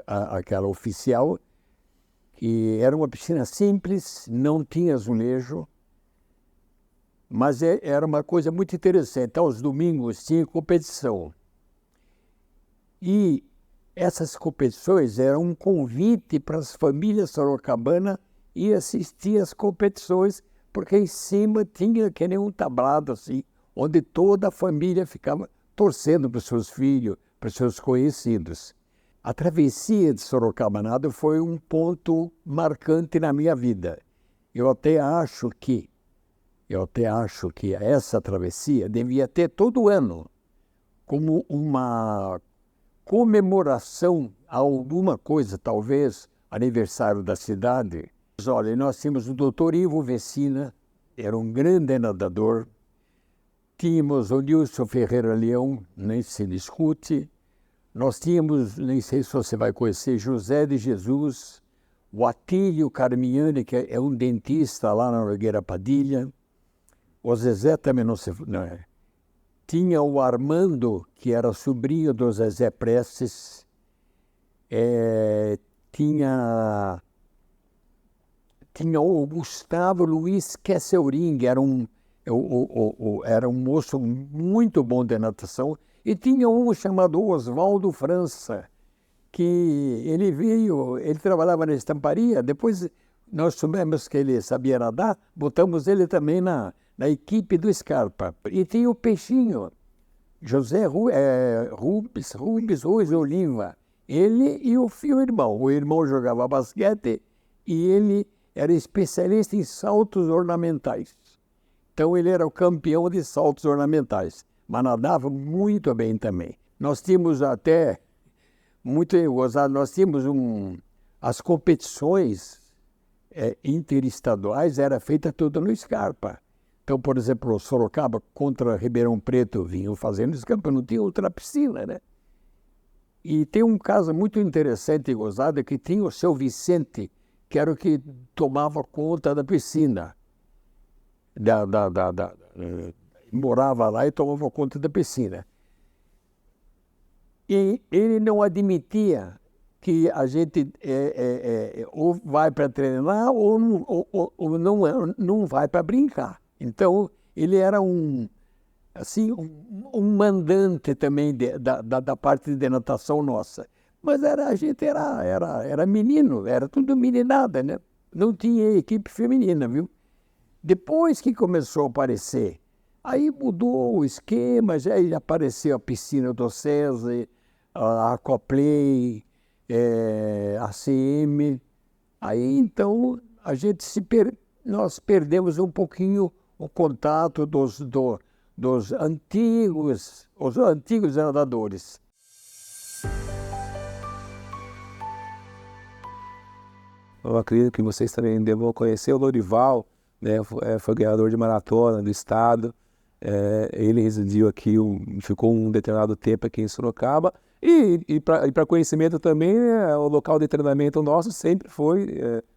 I: aquela oficial, que era uma piscina simples, não tinha azulejo, mas era uma coisa muito interessante. Aos domingos tinha competição. E essas competições eram um convite para as famílias sorocabanas ir assistir às competições, porque em cima tinha que nem um tablado assim, onde toda a família ficava torcendo para os seus filhos, para os seus conhecidos. A travessia de Sorocaba-Nado foi um ponto marcante na minha vida. Eu até acho que essa travessia devia ter todo ano como uma comemoração a alguma coisa, talvez aniversário da cidade. Olha, nós tínhamos o doutor Ivo Vecina, era um grande nadador, tínhamos o Nilson Ferreira Leão, nem se discute. Nós tínhamos, nem sei se você vai conhecer, José de Jesus, o Atílio Carmiani, que é um dentista lá na Nogueira Padilha. O Zezé também não se... Não é. Tinha o Armando, que era sobrinho do Zezé Prestes. Tinha o Gustavo Luiz Kesselring, era um moço muito bom de natação. E tinha um chamado Oswaldo França, que ele trabalhava na estamparia. Depois nós soubemos que ele sabia nadar, botamos ele também na equipe do Scarpa. E tinha o Peixinho, José Rubens Ruiz Oliva. Ele e o irmão. O irmão jogava basquete e ele era especialista em saltos ornamentais. Então ele era o campeão de saltos ornamentais, mas nadava muito bem também. Nós tínhamos até, muito gozado, nós tínhamos as competições interestaduais, era feita tudo no Scarpa. Então, por exemplo, o Sorocaba contra Ribeirão Preto vinham fazendo Scarpa, não tinha outra piscina, né? E tem um caso muito interessante e gozado, que tinha o seu Vicente, que era o que tomava conta da piscina. Morava lá e tomava conta da piscina. E ele não admitia que a gente ou vai para treinar ou não vai para brincar. Então, ele era um mandante também da parte de natação nossa. Mas a gente era menino, era tudo meninada, né? Não tinha equipe feminina, viu? Depois que começou a aparecer, aí mudou o esquema, já apareceu a piscina do César, a Aquaplay, a CM. Aí então nós perdemos um pouquinho o contato dos antigos nadadores.
D: Eu acredito que vocês também devam conhecer o Lorival, né? Foi ganhador de maratona do estado. Ele residiu aqui, ficou um determinado tempo aqui em Sorocaba. E para conhecimento também, o local de treinamento nosso sempre foi,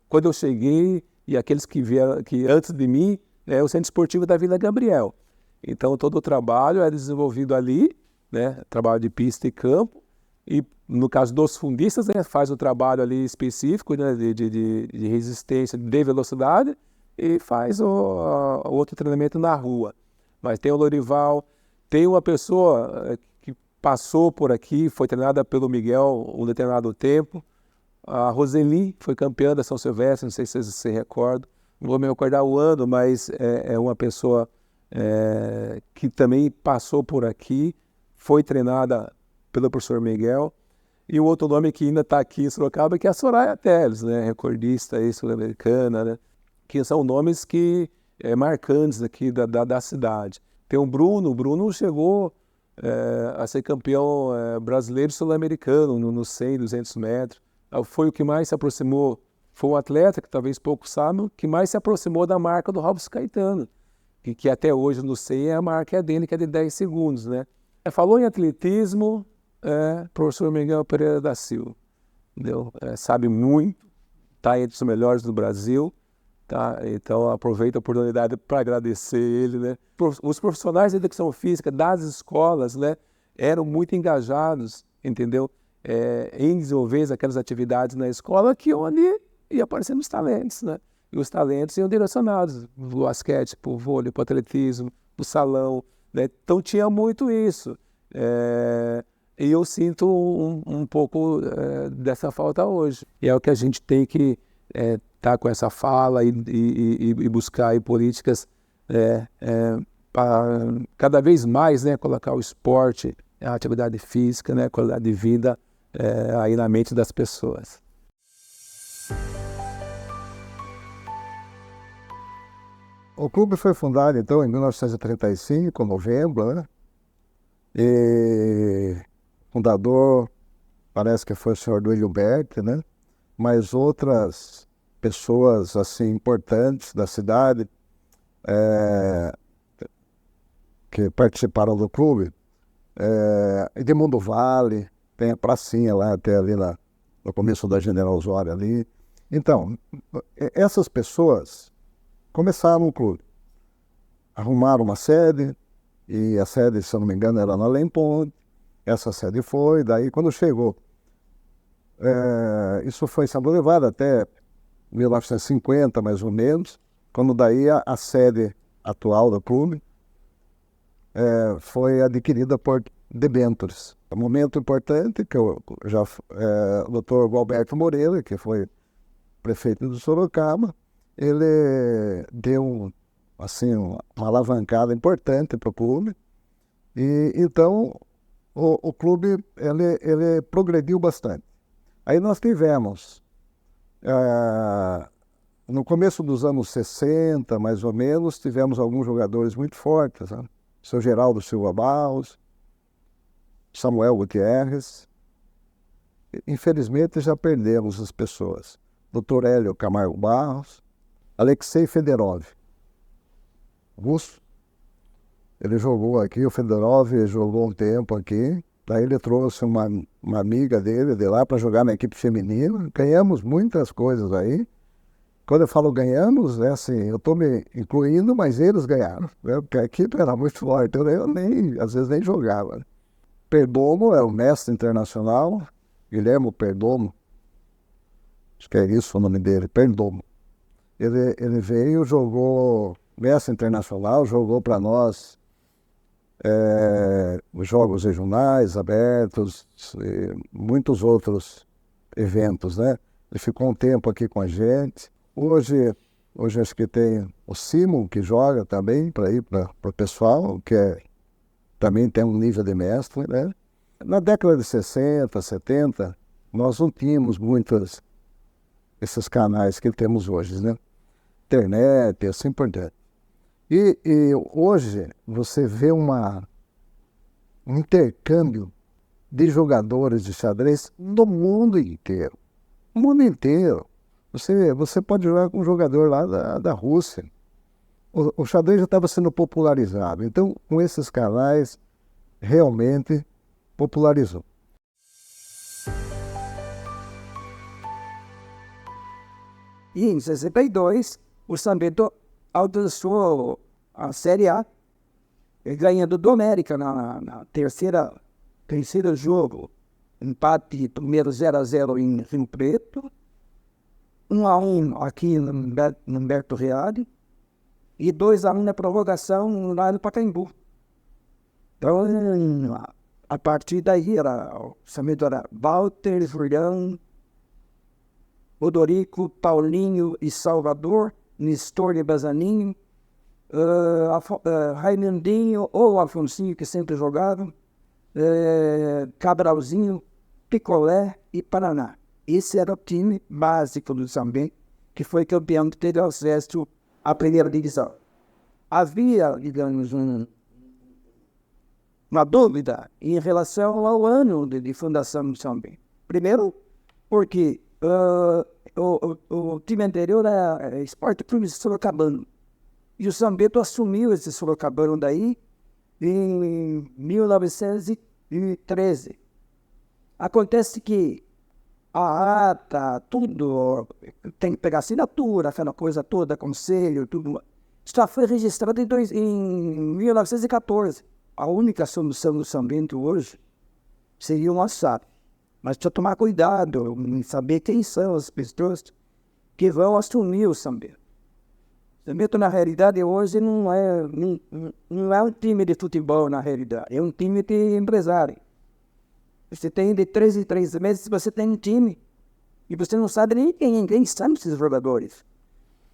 D: quando eu cheguei, e aqueles que vieram que antes de mim, o Centro Esportivo da Vila Gabriel. Então, todo o trabalho é desenvolvido ali, né? Trabalho de pista e campo. E no caso dos fundistas, né, faz o trabalho ali específico, né, de resistência, de velocidade, e faz o outro treinamento na rua. Mas tem o Lorival, tem uma pessoa que passou por aqui, foi treinada pelo Miguel um determinado tempo. A Roseli foi campeã da São Silvestre, não sei se vocês se recordam, não vou me recordar o ano, mas é uma pessoa que também passou por aqui, foi treinada pelo professor Miguel. E o outro nome que ainda está aqui em Sorocaba, que é a Soraya Teles, né, recordista sul-americana, né, que são nomes que marcantes aqui da cidade. Tem o Bruno chegou a ser campeão brasileiro sul-americano no 100, 200 metros. Foi o que mais se aproximou, foi um atleta que talvez poucos saibam, que mais se aproximou da marca do Robson Caetano, que até hoje no 100 a marca é dele, que é de 10 segundos, né. Falou em atletismo, professor Miguel Pereira da Silva, entendeu? Sabe muito, está entre os melhores do Brasil, tá? Então aproveito a oportunidade para agradecer ele, né? Os profissionais de educação física das escolas, né, eram muito engajados, entendeu? Em desenvolver aquelas atividades na escola onde ia aparecendo os talentos, né? E os talentos iam direcionados para o basquete, para o vôlei, para o atletismo, para o salão, né? Então tinha muito isso. E eu sinto um pouco dessa falta hoje. E é o que a gente tem que estar com essa fala e buscar aí políticas para cada vez mais, né, colocar o esporte, a atividade física, né, a qualidade de vida aí na mente das pessoas.
M: O clube foi fundado, então, em 1935, em novembro, né? E fundador, parece que foi o senhor Duílio Berti, né? Mas outras pessoas, assim, importantes da cidade. que participaram do clube, Edmundo Vale, tem a pracinha lá até ali no começo da General Osório ali. Então, essas pessoas começaram o clube, arrumaram uma sede, e a sede, se eu não me engano, era na Além Ponte. Essa sede foi, daí quando chegou, isso foi sendo levado até 1950, mais ou menos, quando daí a sede atual do clube foi adquirida por debêntures. Um momento importante que o Dr. Gualberto Moreira, que foi prefeito de Sorocaba, ele deu assim, uma alavancada importante para o clube. E então o clube ele progrediu bastante. Aí nós tivemos, no começo dos anos 60, mais ou menos, tivemos alguns jogadores muito fortes, né? Seu Geraldo Silva Barros, Samuel Gutierrez. Infelizmente já perdemos as pessoas. Dr. Hélio Camargo Barros, Alexei Fedorov, russo. Ele jogou aqui, o Fedorov jogou um tempo aqui, daí ele trouxe uma amiga dele de lá para jogar na equipe feminina. Ganhamos muitas coisas aí. Quando eu falo ganhamos, assim, eu estou me incluindo, mas eles ganharam, né? Porque a equipe era muito forte, eu às vezes nem jogava. Perdomo é o mestre internacional, Guilherme Perdomo, acho que é isso o nome dele, Perdomo. Ele veio, jogou mestre internacional, jogou para nós os jogos regionais, abertos, muitos outros eventos, né? Ele ficou um tempo aqui com a gente. Hoje acho que tem o Simon, que joga também para ir para o pessoal, que também tem um nível de mestre, né? Na década de 60, 70, nós não tínhamos muitos esses canais que temos hoje, né? Internet e assim por diante. E hoje você vê um intercâmbio de jogadores de xadrez no mundo inteiro. O mundo inteiro. Você pode jogar com um jogador lá da Rússia. O xadrez já estava sendo popularizado. Então, com esses canais, realmente popularizou.
B: E em 62, o São Bento alcançou a Série A, ganhando do América na terceiro jogo. Empate primeiro 0-0 em Rio Preto, 1-1 aqui no Humberto Reale e 2-1 na prorrogação lá no Pacaembu. Então, a partir daí, o São Bento era Walter, Julião, Odorico, Paulinho e Salvador, Nestor e Bazaninho, Raimundinho ou Afonsinho, que sempre jogavam, Cabralzinho, Picolé e Paraná. Esse era o time básico do São Bento, que foi campeão, que teve acesso à primeira divisão. Havia, digamos, uma dúvida em relação ao ano de fundação do São Bento. Primeiro, porque o time anterior era Esporte Clube Sorocabano. E o São Bento assumiu esse Sorocabano daí em 1913. Acontece que a ata, tudo, tem que pegar assinatura, aquela coisa toda, conselho, tudo. Só foi registrado em 1914. A única solução do São Bento hoje seria uma SAP. Mas precisa tomar cuidado em saber quem são as pessoas que vão assumir o São Bento. O São Bento, na realidade, hoje não é um time de futebol, na realidade. É um time de empresário. Você tem de 3 em 3 meses, você tem um time. E você não sabe nem quem são esses jogadores.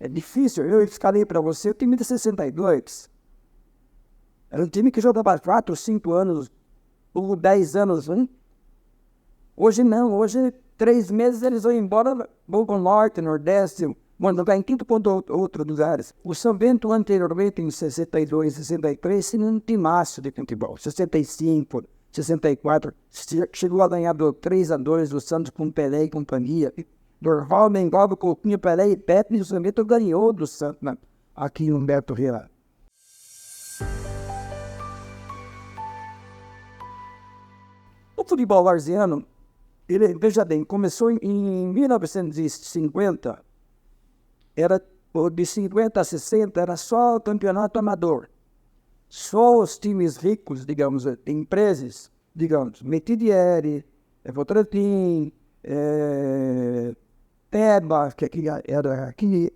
B: É difícil. Eu escalei para você o time de 62. Era um time que jogava 4, 5 anos, ou 10 anos, hein? Hoje não. Hoje, 3 meses, eles vão embora, vão para o norte, nordeste, vão jogar em quinto ponto outros lugares. O São Bento, anteriormente, em 62, 63, tinha um timaço de futebol. 65, 64, chegou a ganhar 3-2 do Santos com Pelé e companhia. Dorval, Mengoba, Coutinho, Pelé e Pepe, e o São Bento ganhou do Santos aqui em Humberto Reale.
D: futebol varziano, ele, veja bem, começou em 1950, de 50 a 60 era só campeonato amador. Só os times ricos, digamos, empresas, digamos, Metidieri, Votorantim, Teba, que era aqui,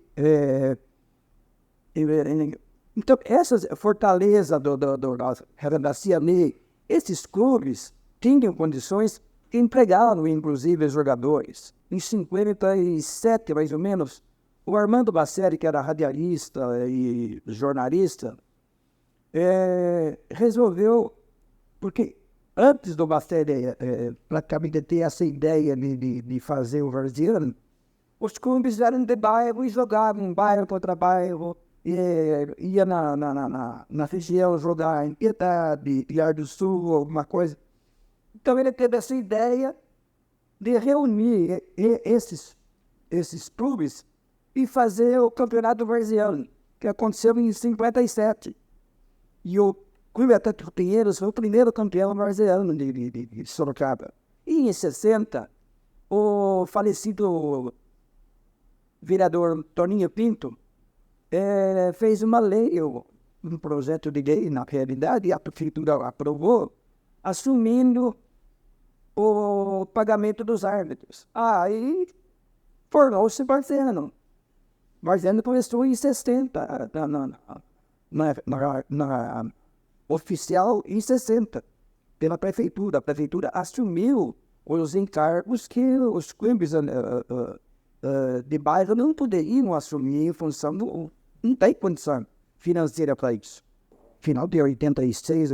D: então, essas Fortaleza da Ciami, esses clubes tinham condições que empregavam, inclusive, os jogadores. Em 57, mais ou menos, o Armando Basseri, que era radialista e jornalista, resolveu, porque antes do Basseri praticamente ter essa ideia de fazer o varziano, os clubes eram de bairro e jogavam bairro contra bairro, ia na região jogar em Piedade, Pilar do Sul, alguma coisa. Então ele teve essa ideia de reunir esses clubes e fazer o campeonato varziano, que aconteceu em 57. E o Clube Atlético Pinheiros foi o primeiro campeão varziano de Sorocaba. E em 60, o falecido vereador Toninho Pinto fez uma lei, um projeto de lei, na realidade, e a prefeitura aprovou, assumindo o pagamento dos árbitros. Aí formou-se Varziano. Varziano começou em 60, na oficial em 60, pela prefeitura. A prefeitura assumiu os encargos que os clubes de bairro não poderiam assumir em função não tem condição financeira para isso. Final de 86,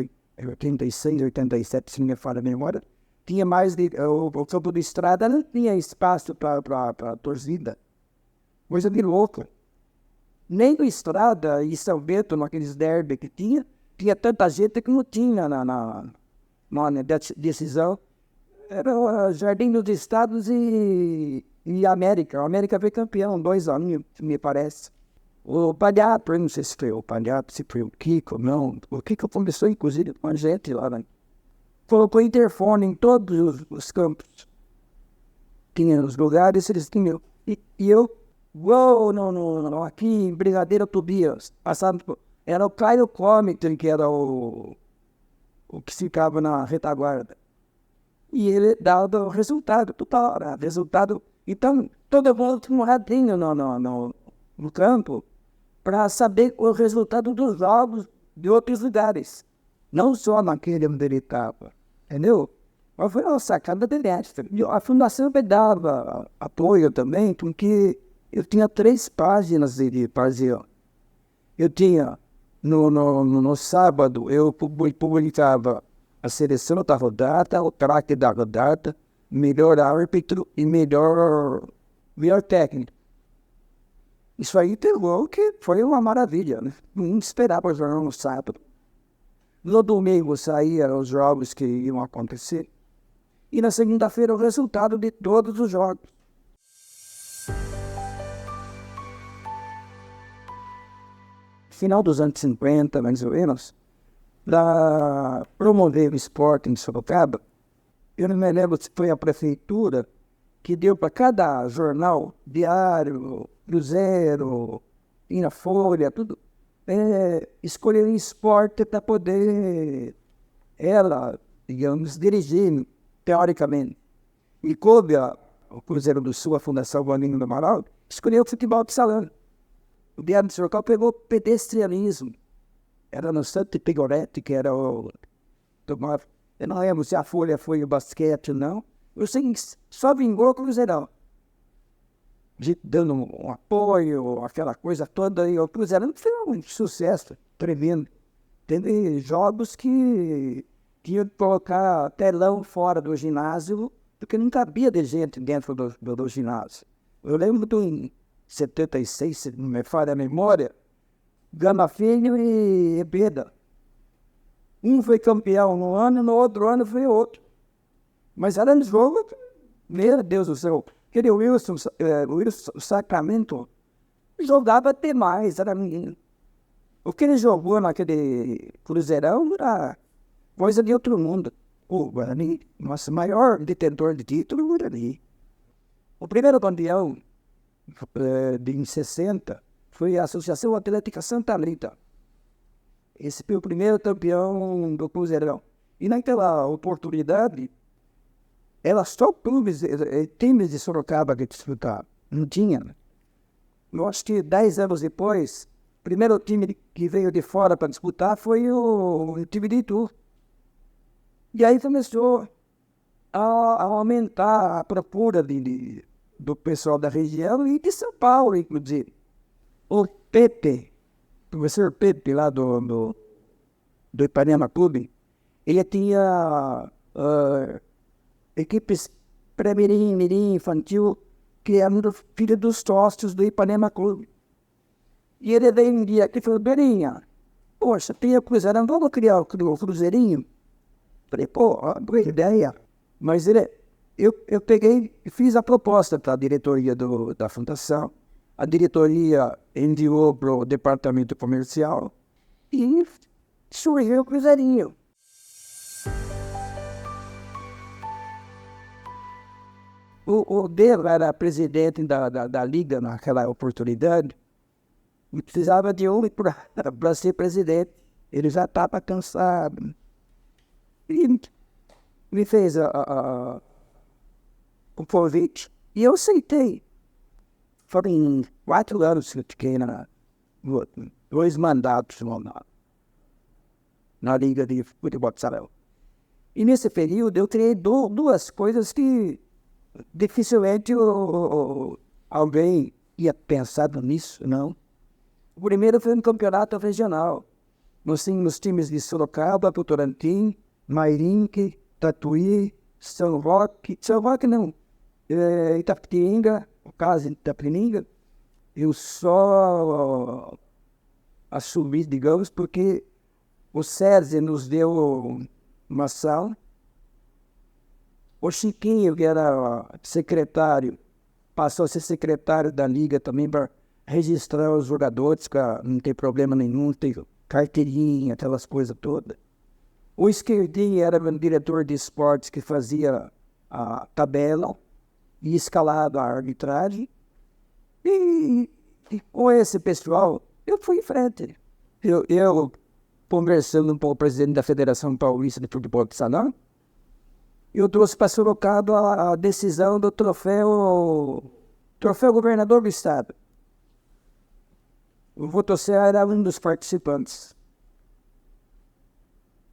D: 87, se não me falha a memória, tinha mais o campo de estrada não tinha espaço para torcida. Coisa de louco. Nem no estrada e São Bento, naqueles derby que tinha tanta gente que não tinha na decisão. Era o Jardim dos Estados e América. A América foi campeão 2 anos, me parece. O Palhato, eu não sei se foi o Palhato, se foi o Kiko, não. O Kiko começou, inclusive, com a gente lá, né? Colocou interfone em todos os campos. Tinha os lugares, eles tinham. E eu, aqui em Brigadeiro Tobias, passando, era o Caio Comington, que era o que ficava na retaguarda. E ele dava o resultado total, resultado. Então, todo mundo tinha um radinho no campo para saber o resultado dos jogos de outros lugares. Não só naquele onde ele estava, entendeu? Mas foi uma sacada dele. A fundação me dava apoio também, porque eu tinha 3 páginas de parziano. Eu tinha, no sábado, eu publicava a seleção da rodada, o craque da rodada, melhor árbitro e melhor técnico. Isso aí pegou que foi uma maravilha, né? Não esperava o jornal no sábado. No domingo saíam os jogos que iam acontecer. E na segunda-feira o resultado de todos os jogos. Final dos anos 50, mais ou menos, para promover o esporte em Sorocaba, eu não me lembro se foi a prefeitura que deu para cada jornal, Diário, Cruzeiro, na Folha, tudo, escolher um esporte para poder ela, digamos, dirigir, teoricamente. E coube o Cruzeiro do Sul, a Fundação Boninho do Amaral, escolheu o futebol de salão. O Diário de Sorocaba pegou pedestrianismo. Era no Santo Pegoretti, que era o... Eu não lembro se a Folha foi o basquete, não. Eu sei que só vingou o Cruzeirão. Dando um apoio, aquela coisa toda. E o Cruzeirão foi um sucesso tremendo. Teve jogos que tinham que colocar telão fora do ginásio, porque não cabia de gente dentro do ginásio. Eu lembro em 76, se não me falha a memória, Gama Filho e Ebeda. Um foi campeão no ano, no outro ano foi outro. Mas era no jogo, meu Deus do céu. Aquele Wilson Sacramento jogava até mais. Era, o que ele jogou naquele Cruzeirão era coisa de outro mundo.
I: O Guarani, nosso maior detentor de título, o Guarani. O primeiro campeão em 60 foi a Associação Atlética Santa Rita. Esse foi o primeiro campeão do Cruzeirão. E naquela oportunidade, era só times de Sorocaba que disputavam. Não tinha. Eu acho que 10 anos depois, o primeiro time que veio de fora para disputar foi o time de Itu. E aí começou a aumentar a procura do pessoal da região e de São Paulo, inclusive. O Pepe, o professor Pepe, lá do Ipanema Clube, ele tinha equipes pré-mirim, mirim, infantil, que eram filho dos sócios do Ipanema Clube. E ele veio um dia aqui e falou: Berinha, poxa, tem o Cruzeirão, vamos criar o Cruzeirinho? Falei, pô, boa ideia. Mas eu peguei e fiz a proposta para a diretoria da fundação. A diretoria enviou para o departamento comercial e surgiu o Cruzeirinho. O Delo era presidente da liga naquela oportunidade e precisava de um para ser presidente. Ele já estava cansado. E me fez o convite e eu aceitei. Foram 4 anos que eu fiquei 2 mandatos na Liga de Futebol de Salão. E nesse período eu criei 2 coisas que dificilmente alguém ia pensar nisso, não. O primeiro foi um campeonato regional. Nós tínhamos times de Sorocaba, Votorantim, Mairinque, Tatuí, São Roque não, Itapetininga, o caso de Itapetininga, eu só assumi, digamos, porque o SESI nos deu uma sala. O Chiquinho, que era secretário, passou a ser secretário da Liga também para registrar os jogadores, para não ter problema nenhum, ter carteirinha, aquelas coisas todas. O Esquerdinho era o diretor de esportes que fazia a tabela e escalado a arbitragem. E com esse pessoal, eu fui em frente. Eu conversando com o presidente da Federação Paulista de Futebol de Salão, eu trouxe para Sorocaba a decisão do troféu governador do estado. O Votocel era um dos participantes.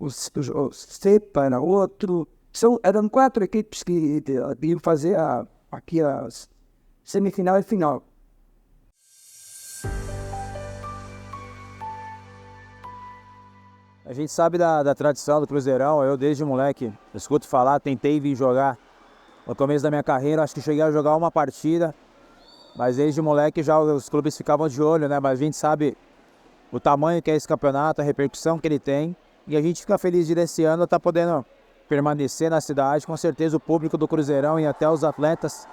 I: O Cepa era outro. Eram 4 equipes que iam fazer aqui a semifinal e final.
N: A gente sabe da tradição do Cruzeirão. Eu, desde moleque, escuto falar, tentei vir jogar. No começo da minha carreira, acho que cheguei a jogar uma partida, mas desde moleque já os clubes ficavam de olho, né? Mas a gente sabe o tamanho que é esse campeonato, a repercussão que ele tem. E a gente fica feliz de esse ano estar podendo permanecer na cidade. Com certeza o público do Cruzeirão e até os atletas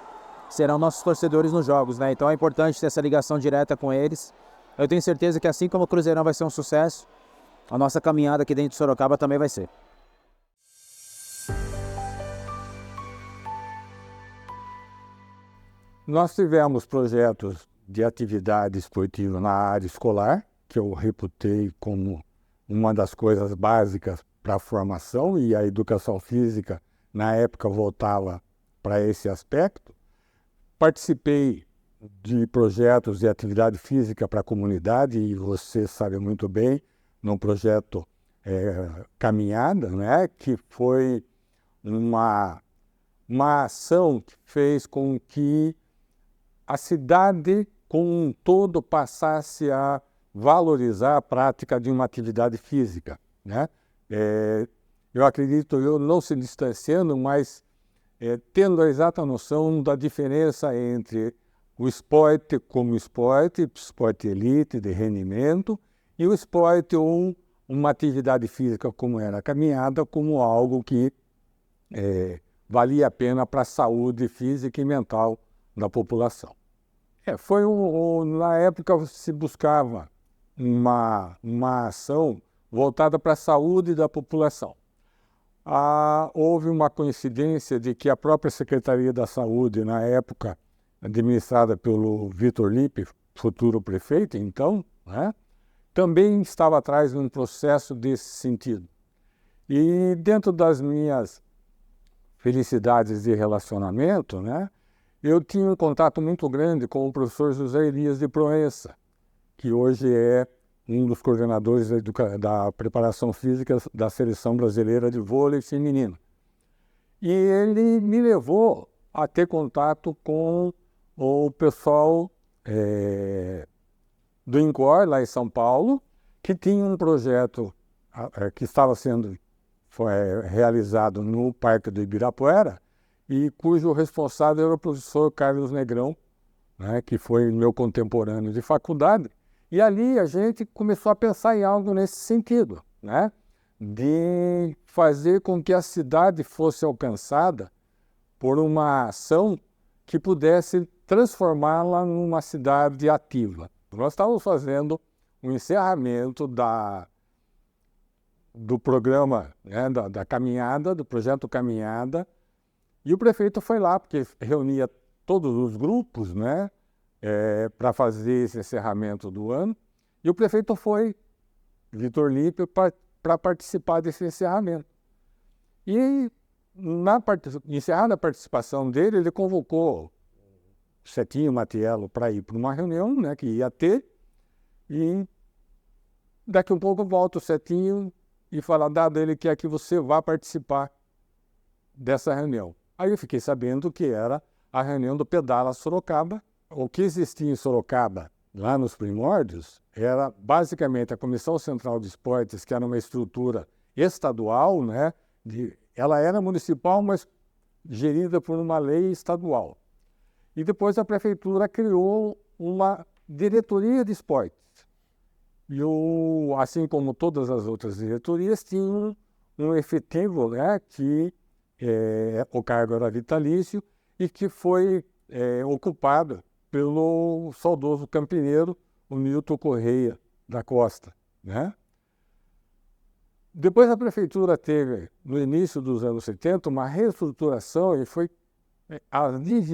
N: serão nossos torcedores nos jogos, né? Então é importante ter essa ligação direta com eles. Eu tenho certeza que assim como o Cruzeirão vai ser um sucesso, a nossa caminhada aqui dentro de Sorocaba também vai ser.
O: Nós tivemos projetos de atividade esportiva na área escolar, que eu reputei como uma das coisas básicas para a formação, e a educação física, na época, voltava para esse aspecto. Participei de projetos de atividade física para a comunidade, e você sabe muito bem, num projeto Caminhada, né, que foi uma ação que fez com que a cidade como um todo passasse a valorizar a prática de uma atividade física, né? Eu acredito, eu não se distanciando, mas tendo a exata noção da diferença entre o esporte como esporte elite, de rendimento, e o esporte ou uma atividade física como era a caminhada, como algo que valia a pena para a saúde física e mental da população. Na época se buscava uma ação voltada para a saúde da população. houve uma coincidência de que a própria Secretaria da Saúde, na época administrada pelo Vitor Lippe, futuro prefeito, então, né, também estava atrás de um processo desse sentido. E dentro das minhas felicidades de relacionamento, né, eu tinha um contato muito grande com o professor José Elias de Proença, que hoje é um dos coordenadores da preparação física da Seleção Brasileira de Vôlei Feminino. E ele me levou a ter contato com o pessoal do INCOR, lá em São Paulo, que tinha um projeto que estava sendo realizado no Parque do Ibirapuera e cujo responsável era o professor Carlos Negrão, né, que foi meu contemporâneo de faculdade. E ali a gente começou a pensar em algo nesse sentido, né, de fazer com que a cidade fosse alcançada por uma ação que pudesse transformá-la numa cidade ativa. Nós estávamos fazendo um encerramento do programa, né, da caminhada, do projeto Caminhada, e o prefeito foi lá, porque reunia todos os grupos, né, para fazer esse encerramento do ano, e o prefeito foi, Vitor Lippe, para participar desse encerramento. E, encerrada a participação dele, ele convocou Cetinho Matiello para ir para uma reunião, né, que ia ter, e daqui a um pouco volta o Cetinho e fala, Dado, ele quer que você vá participar dessa reunião. Aí eu fiquei sabendo que era a reunião do Pedala Sorocaba. O que existia em Sorocaba, lá nos primórdios, era basicamente a Comissão Central de Esportes, que era uma estrutura estadual, né? Ela era municipal, mas gerida por uma lei estadual. E depois a prefeitura criou uma diretoria de esportes. E assim como todas as outras diretorias, tinha um efetivo, né, que o cargo era vitalício e que foi ocupado pelo saudoso campineiro, o Milton Correia da Costa, né? Depois a prefeitura teve, no início dos anos 70, uma reestruturação e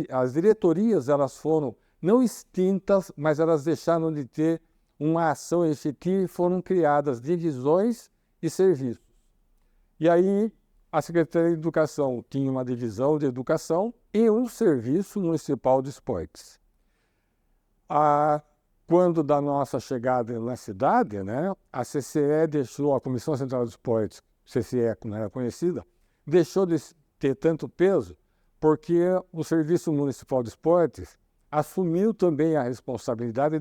O: as diretorias elas foram não extintas, mas elas deixaram de ter uma ação efetiva e foram criadas divisões e serviços. E aí a Secretaria de Educação tinha uma divisão de educação e um serviço municipal de esportes. Quando da nossa chegada na cidade, né, a CCE deixou, a Comissão Central de Esportes, CCE, como era conhecida, deixou de ter tanto peso porque o Serviço Municipal de Esportes assumiu também a responsabilidade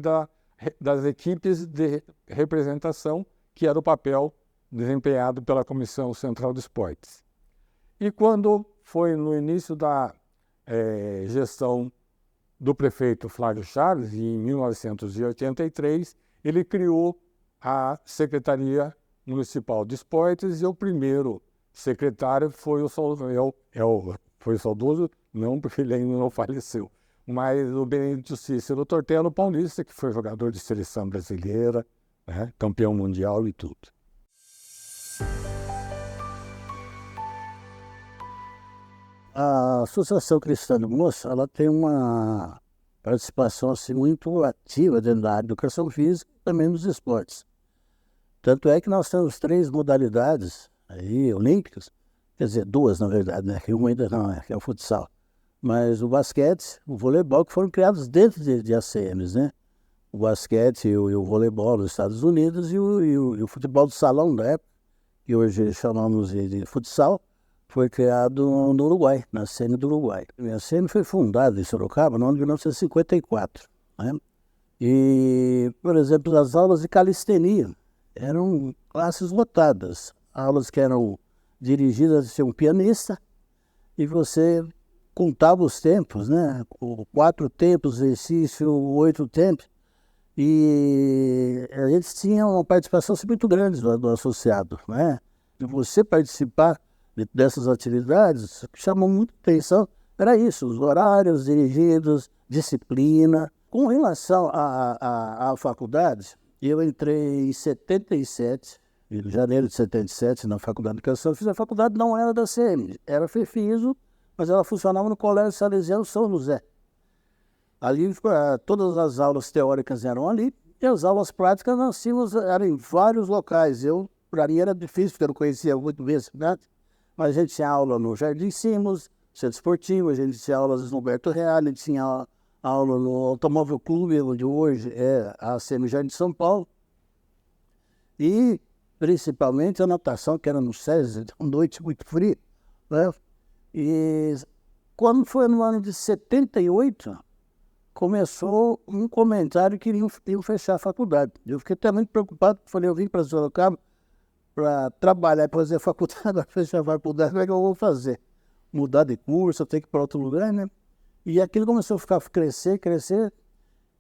O: das equipes de representação, que era o papel desempenhado pela Comissão Central de Esportes. E quando foi no início da gestão do prefeito Flávio Chaves, em 1983, ele criou a Secretaria Municipal de Esportes e o primeiro secretário foi o saudoso, não porque ele ainda não faleceu, mas o Benedito Cícero Tortello Paulista, que foi jogador de seleção brasileira, né, campeão mundial e tudo.
P: A Associação Cristã do Moço, ela tem uma participação assim, muito ativa dentro da área de educação física e também nos esportes. Tanto é que nós temos 3 modalidades aí, olímpicas, quer dizer, 2 na verdade, né? Uma ainda não é, que é o futsal. Mas o basquete, o voleibol, que foram criados dentro de ACMs, né? O basquete e o voleibol nos Estados Unidos e o futebol do salão da época, que hoje chamamos de futsal, foi criado no Uruguai, na ACM do Uruguai. A ACM foi fundada em Sorocaba no ano de 1954. Né? E, por exemplo, as aulas de calistenia eram classes lotadas. Aulas que eram dirigidas a ser um pianista e você contava os tempos, né? 4 tempos, exercício, 8 tempos. E a gente tinha uma participação muito grande do associado. Né? E você participar dessas atividades, o que chamou muita atenção era isso, os horários dirigidos, disciplina. Com relação à faculdade, eu entrei em 77, em janeiro de 77, na Faculdade de Educação Física. A faculdade não era da CM, era FEFISO, mas ela funcionava no Colégio Salesiano São José. Ali, todas as aulas teóricas eram ali, e as aulas práticas nós tínhamos, eram em vários locais. Para mim era difícil, porque eu não conhecia muito bem a cidade, mas a gente tinha aula no Jardim Simos, Centro Esportivo, a gente tinha aulas no Humberto Real, a gente tinha aula no Automóvel Clube, onde hoje é a CM Jardim de São Paulo, e principalmente a natação, que era no SESI, uma noite muito fria, né? E quando foi no ano de 78, começou um comentário que iriam fechar a faculdade. Eu fiquei até muito preocupado, falei, eu vim para Sorocaba para trabalhar e fazer a faculdade, para fechar a faculdade, como é que eu vou fazer? Mudar de curso, eu tenho que ir para outro lugar, né? E aquilo começou a crescer,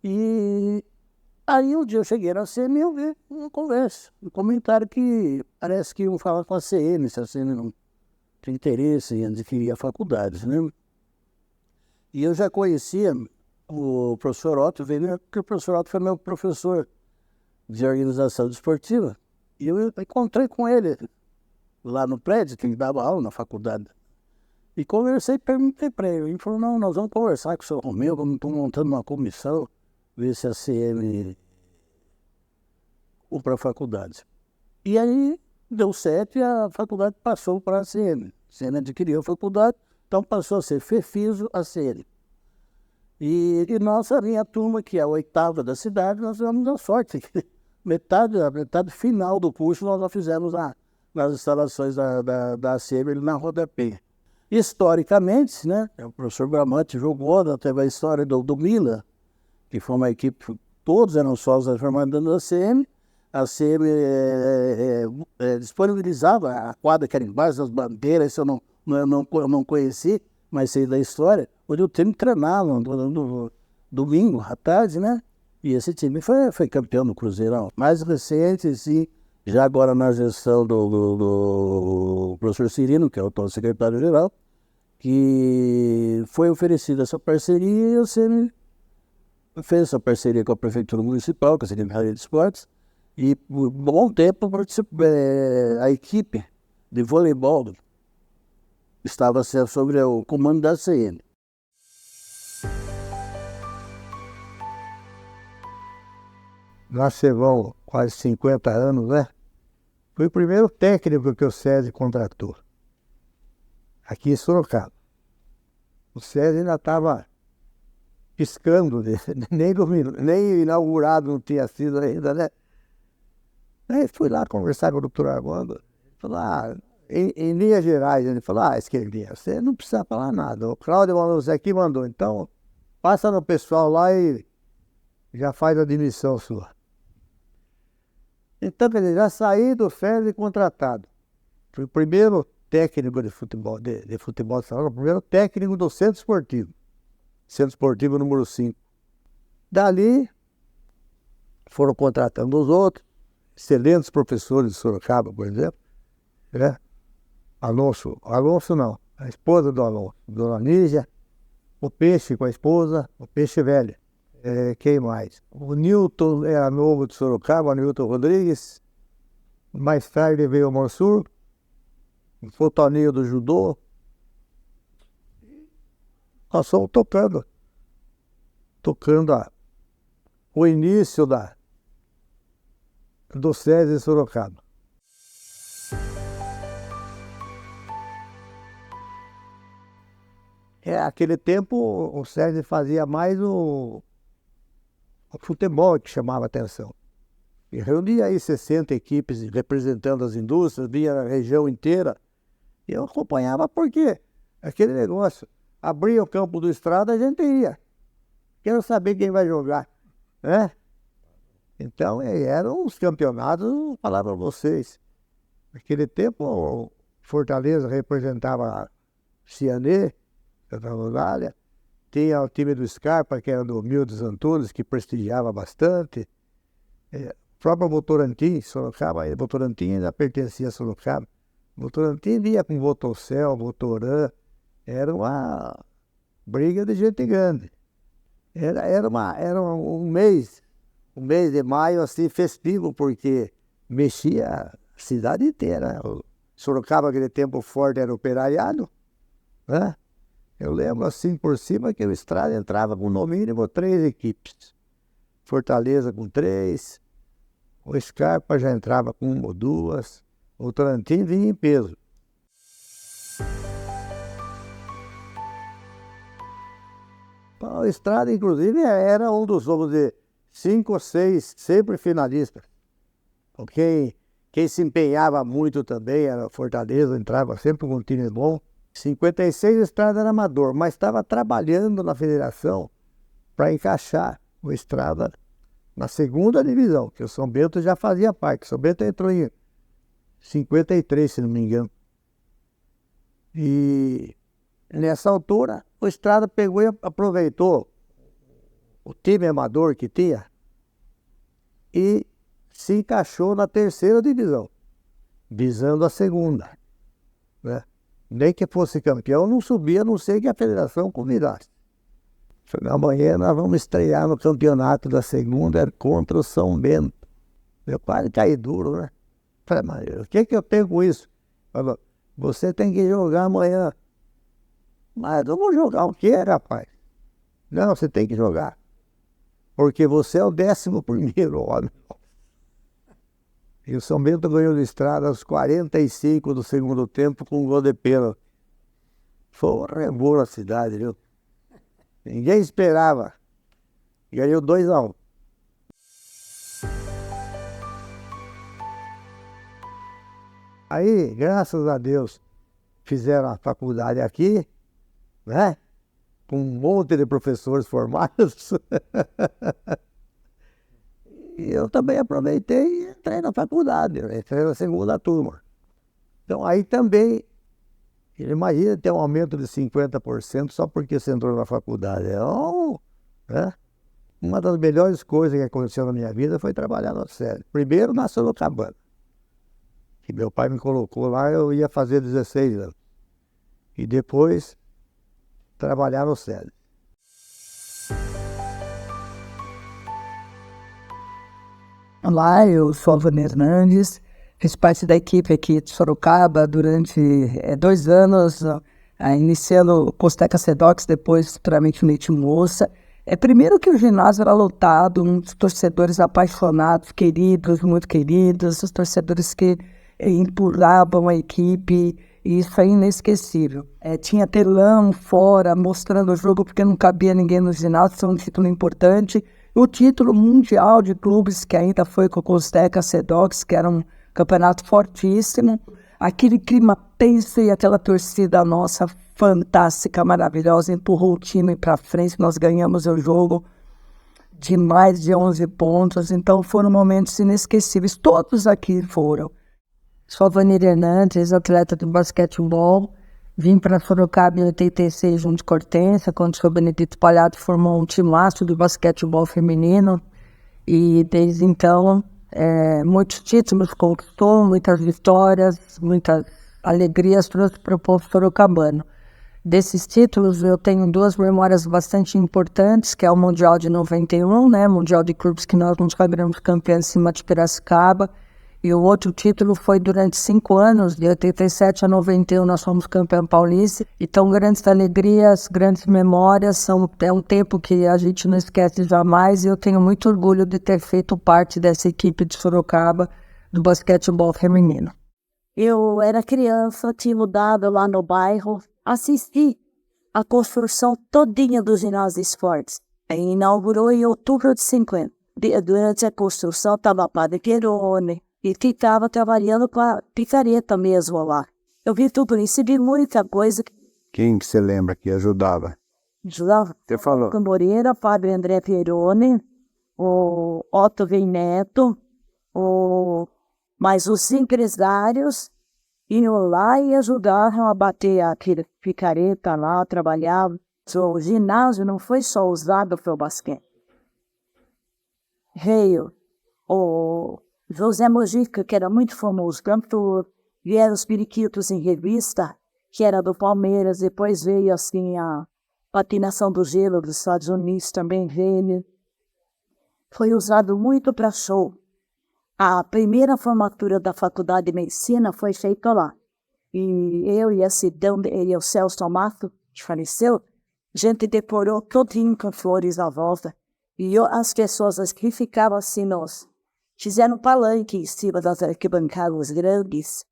P: e aí um dia eu cheguei na CM e eu vi uma conversa, um comentário que parece que iam falar com a CM, se a CM não tinha interesse em adquirir a faculdade, né? E eu já conhecia o professor Otto, porque o professor Otto foi meu professor de organização desportiva, e eu encontrei com ele lá no prédio, que ele dava aula na faculdade. E conversei, perguntei para ele. Ele falou, não, nós vamos conversar com o seu Romeu, vamos montando uma comissão, ver se a CM compra a faculdade. E aí deu certo e a faculdade passou para a CM. A CM adquiriu a faculdade, então passou a ser FEFISO a CM. E a minha turma, que é a 8ª da cidade, nós tivemos a sorte. A metade final do curso nós já fizemos nas instalações da CM, ali na Rua da Penha. Historicamente, né, o professor Bramante jogou, teve a história do Mila, que foi uma equipe, todos eram sócios formados da CM. A CM disponibilizava a quadra que era embaixo das bandeiras, isso eu não conheci, mas sei da história, onde o time treinava no domingo à tarde, né? E esse time foi campeão no Cruzeirão. Mais recente, sim, já agora na gestão do professor Cirino, que é o atual secretário-geral, que foi oferecida essa parceria e a CM fez essa parceria com a Prefeitura Municipal, com a Secretaria de Esportes, e por um bom tempo a equipe de voleibol estava sobre o comando da CM.
M: Nós chegamos quase 50 anos, né? Foi o primeiro técnico que o SESI contratou, aqui em Sorocaba. O SESI ainda estava piscando, nem inaugurado não tinha sido ainda, né? Aí fui lá conversar com o doutor Armando, falou, em linhas gerais, ele falou, esquerdinha, você não precisa falar nada, o Cláudio mandou, você aqui mandou, então passa no pessoal lá e já faz a admissão sua. Então, quer dizer, já saí do SESI contratado. Fui o primeiro técnico de futebol de Sorocaba, o primeiro técnico do Centro Esportivo. Centro Esportivo número 5. Dali, foram contratando os outros, excelentes professores de Sorocaba, por exemplo, né? Alonso não, a esposa do Alonso, Dona Nígia, o Peixe com a esposa, o Peixe velho. Quem mais? O Newton era novo de Sorocaba, o Newton Rodrigues. Mais tarde veio o Mansur, o Fotoninho do Judô. Nós fomos tocando o início do SESI em Sorocaba. Aquele tempo o SESI fazia mais o futebol que chamava atenção. E reunia aí 60 equipes representando as indústrias, via a região inteira. E eu acompanhava porque aquele negócio, abria o campo do Estrada, a gente ia. Quero saber quem vai jogar, né? Então, eram os campeonatos, vou falar para vocês. Naquele tempo, o Fortaleza representava Cianê, Santa Rosália. Tinha o time do Scarpa, que era do Mildes Antunes, que prestigiava bastante. O próprio Votorantim, Sorocaba, o Votorantim ainda pertencia a Sorocaba. O Votorantim ia com Votocel, Votorã. Era uma briga de gente grande. Era um mês de maio assim, festivo, porque mexia
C: cidade inteira. O Sorocaba, aquele tempo forte, era operariado, né? Eu lembro assim por cima que o Estrada entrava com no mínimo 3 equipes. Fortaleza com 3, o Scarpa já entrava com 1 ou 2, o Tarantim vinha em peso. O Estrada, inclusive, era um dos, vamos dizer, 5 ou 6 sempre finalistas. Quem se empenhava muito também era Fortaleza, entrava sempre com um time bom. Em 56 o Estrada era amador, mas estava trabalhando na federação para encaixar o Estrada na segunda divisão, que o São Bento já fazia parte. O São Bento entrou em 53, se não me engano. E nessa altura, o Estrada pegou e aproveitou o time amador que tinha e se encaixou na terceira divisão, visando a segunda, né? Nem que fosse campeão, não subia, a não ser que a federação convidasse. Amanhã nós vamos estrear no campeonato da segunda contra o São Bento. Meu pai caiu duro, né? Falei, mas o que eu tenho com isso? Falou, você tem que jogar amanhã. Mas eu vou jogar o quê, rapaz? Não, você tem que jogar. Porque você é o 11º homem. E o São Bento ganhou de Estrada aos 45 do segundo tempo com um gol de pênalti. Foi um rebolo na cidade, viu? Ninguém esperava. Ganhou 2-1. Aí, graças a Deus, fizeram a faculdade aqui, né? Com um monte de professores formados. E eu também aproveitei e entrei na faculdade, entrei na segunda turma. Então aí também, imagina ter um aumento de 50% só porque você entrou na faculdade. Né? Uma das melhores coisas que aconteceu na minha vida foi trabalhar no SESI. Primeiro na Sorocabana, que meu pai me colocou lá, eu ia fazer 16 anos. E depois trabalhar no SESI.
Q: Olá, eu sou a Vânia Hernandes, fiz parte da equipe aqui de Sorocaba durante 2 anos, iniciando o Costeca Sedox, depois futuramente o Leite Moça. Primeiro que o ginásio era lotado, uns torcedores apaixonados, queridos, muito queridos, os torcedores que empurravam a equipe, e isso é inesquecível. Tinha telão fora, mostrando o jogo, porque não cabia ninguém no ginásio, isso é um título importante. O título mundial de clubes, que ainda foi com o Costeca Sedox, que era um campeonato fortíssimo. Aquele clima tenso e aquela torcida nossa fantástica, maravilhosa, empurrou o time para frente. Nós ganhamos o jogo de mais de 11 pontos. Então foram momentos inesquecíveis. Todos aqui foram. Sou a Vanir Hernandes, atleta de basquetebol. Vim para Sorocaba em 86 junto com a Hortência, quando o senhor Benedito Palhato formou um timaço de basquetebol feminino. E desde então, muitos títulos conquistou, muitas vitórias, muitas alegrias trouxe para o povo sorocabano. Desses títulos, eu tenho 2 memórias bastante importantes, que é o Mundial de 91, né, Mundial de Clubes, que nós nos sagramos campeões em cima de Piracicaba. E o outro título foi durante 5 anos, de 87 a 91, nós fomos campeão paulista. Então, grandes alegrias, grandes memórias, é um tempo que a gente não esquece jamais. E eu tenho muito orgulho de ter feito parte dessa equipe de Sorocaba, do basquetebol feminino.
R: Eu era criança, tinha mudado lá no bairro, assisti a construção todinha do ginásio de esportes. Inaugurou em outubro de 50. Durante a construção estava a Padre Pierone, e que estava trabalhando com a picareta mesmo lá. Eu vi tudo isso e vi muita coisa.
C: Quem que você lembra que ajudava?
R: Ajudava?
C: Você falou.
R: O Moreira, Padre André Pierone, o Otto Veineto, mas os empresários iam lá e ajudaram a bater aquele picareta lá, trabalhavam. O ginásio não foi só usado para o basquete. Veio o José Mojica, que era muito famoso cantor, vieram os periquitos em revista, que era do Palmeiras, depois veio assim a patinação do gelo dos Estados Unidos, também veio. Foi usado muito para show. A primeira formatura da Faculdade de Medicina foi feita lá. E eu e a Cidão e o Celso Amato, que faleceu, a gente decorou todinho com flores à volta. E as pessoas que ficavam assim, fizeram palanque em cima das arquibancadas grandes.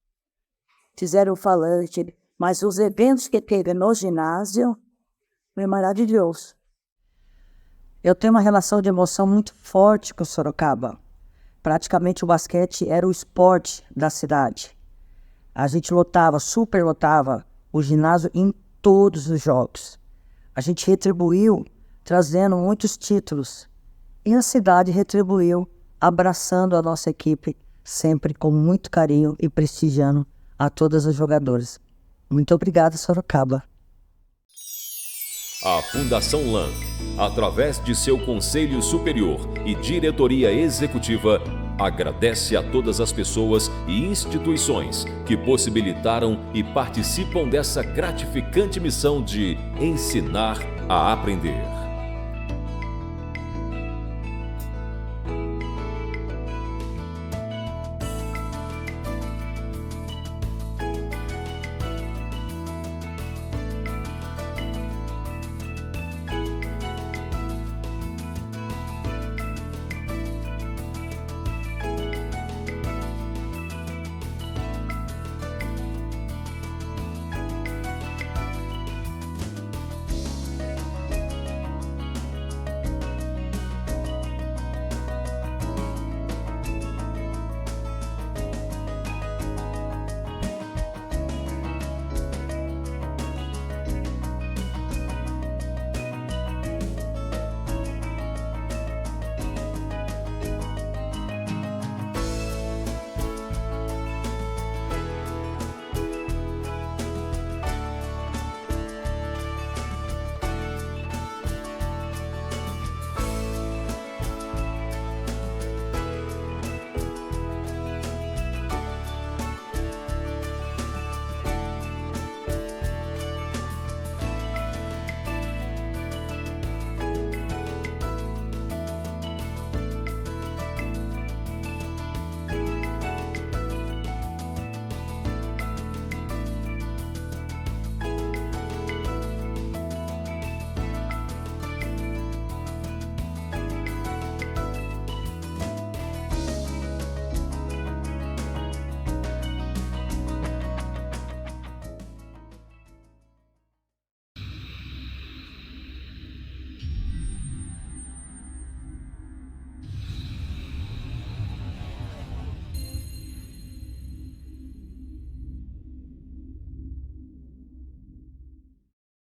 R: Fizeram falante, mas os eventos que teve no ginásio foi maravilhoso.
J: Eu tenho uma relação de emoção muito forte com Sorocaba. Praticamente o basquete era o esporte da cidade. A gente superlotava o ginásio em todos os jogos. A gente retribuiu trazendo muitos títulos. E a cidade retribuiu abraçando a nossa equipe, sempre com muito carinho e prestigiando a todos os jogadores. Muito obrigada, Sorocaba.
A: A Fundação LAN, através de seu Conselho Superior e Diretoria Executiva, agradece a todas as pessoas e instituições que possibilitaram e participam dessa gratificante missão de ensinar a aprender.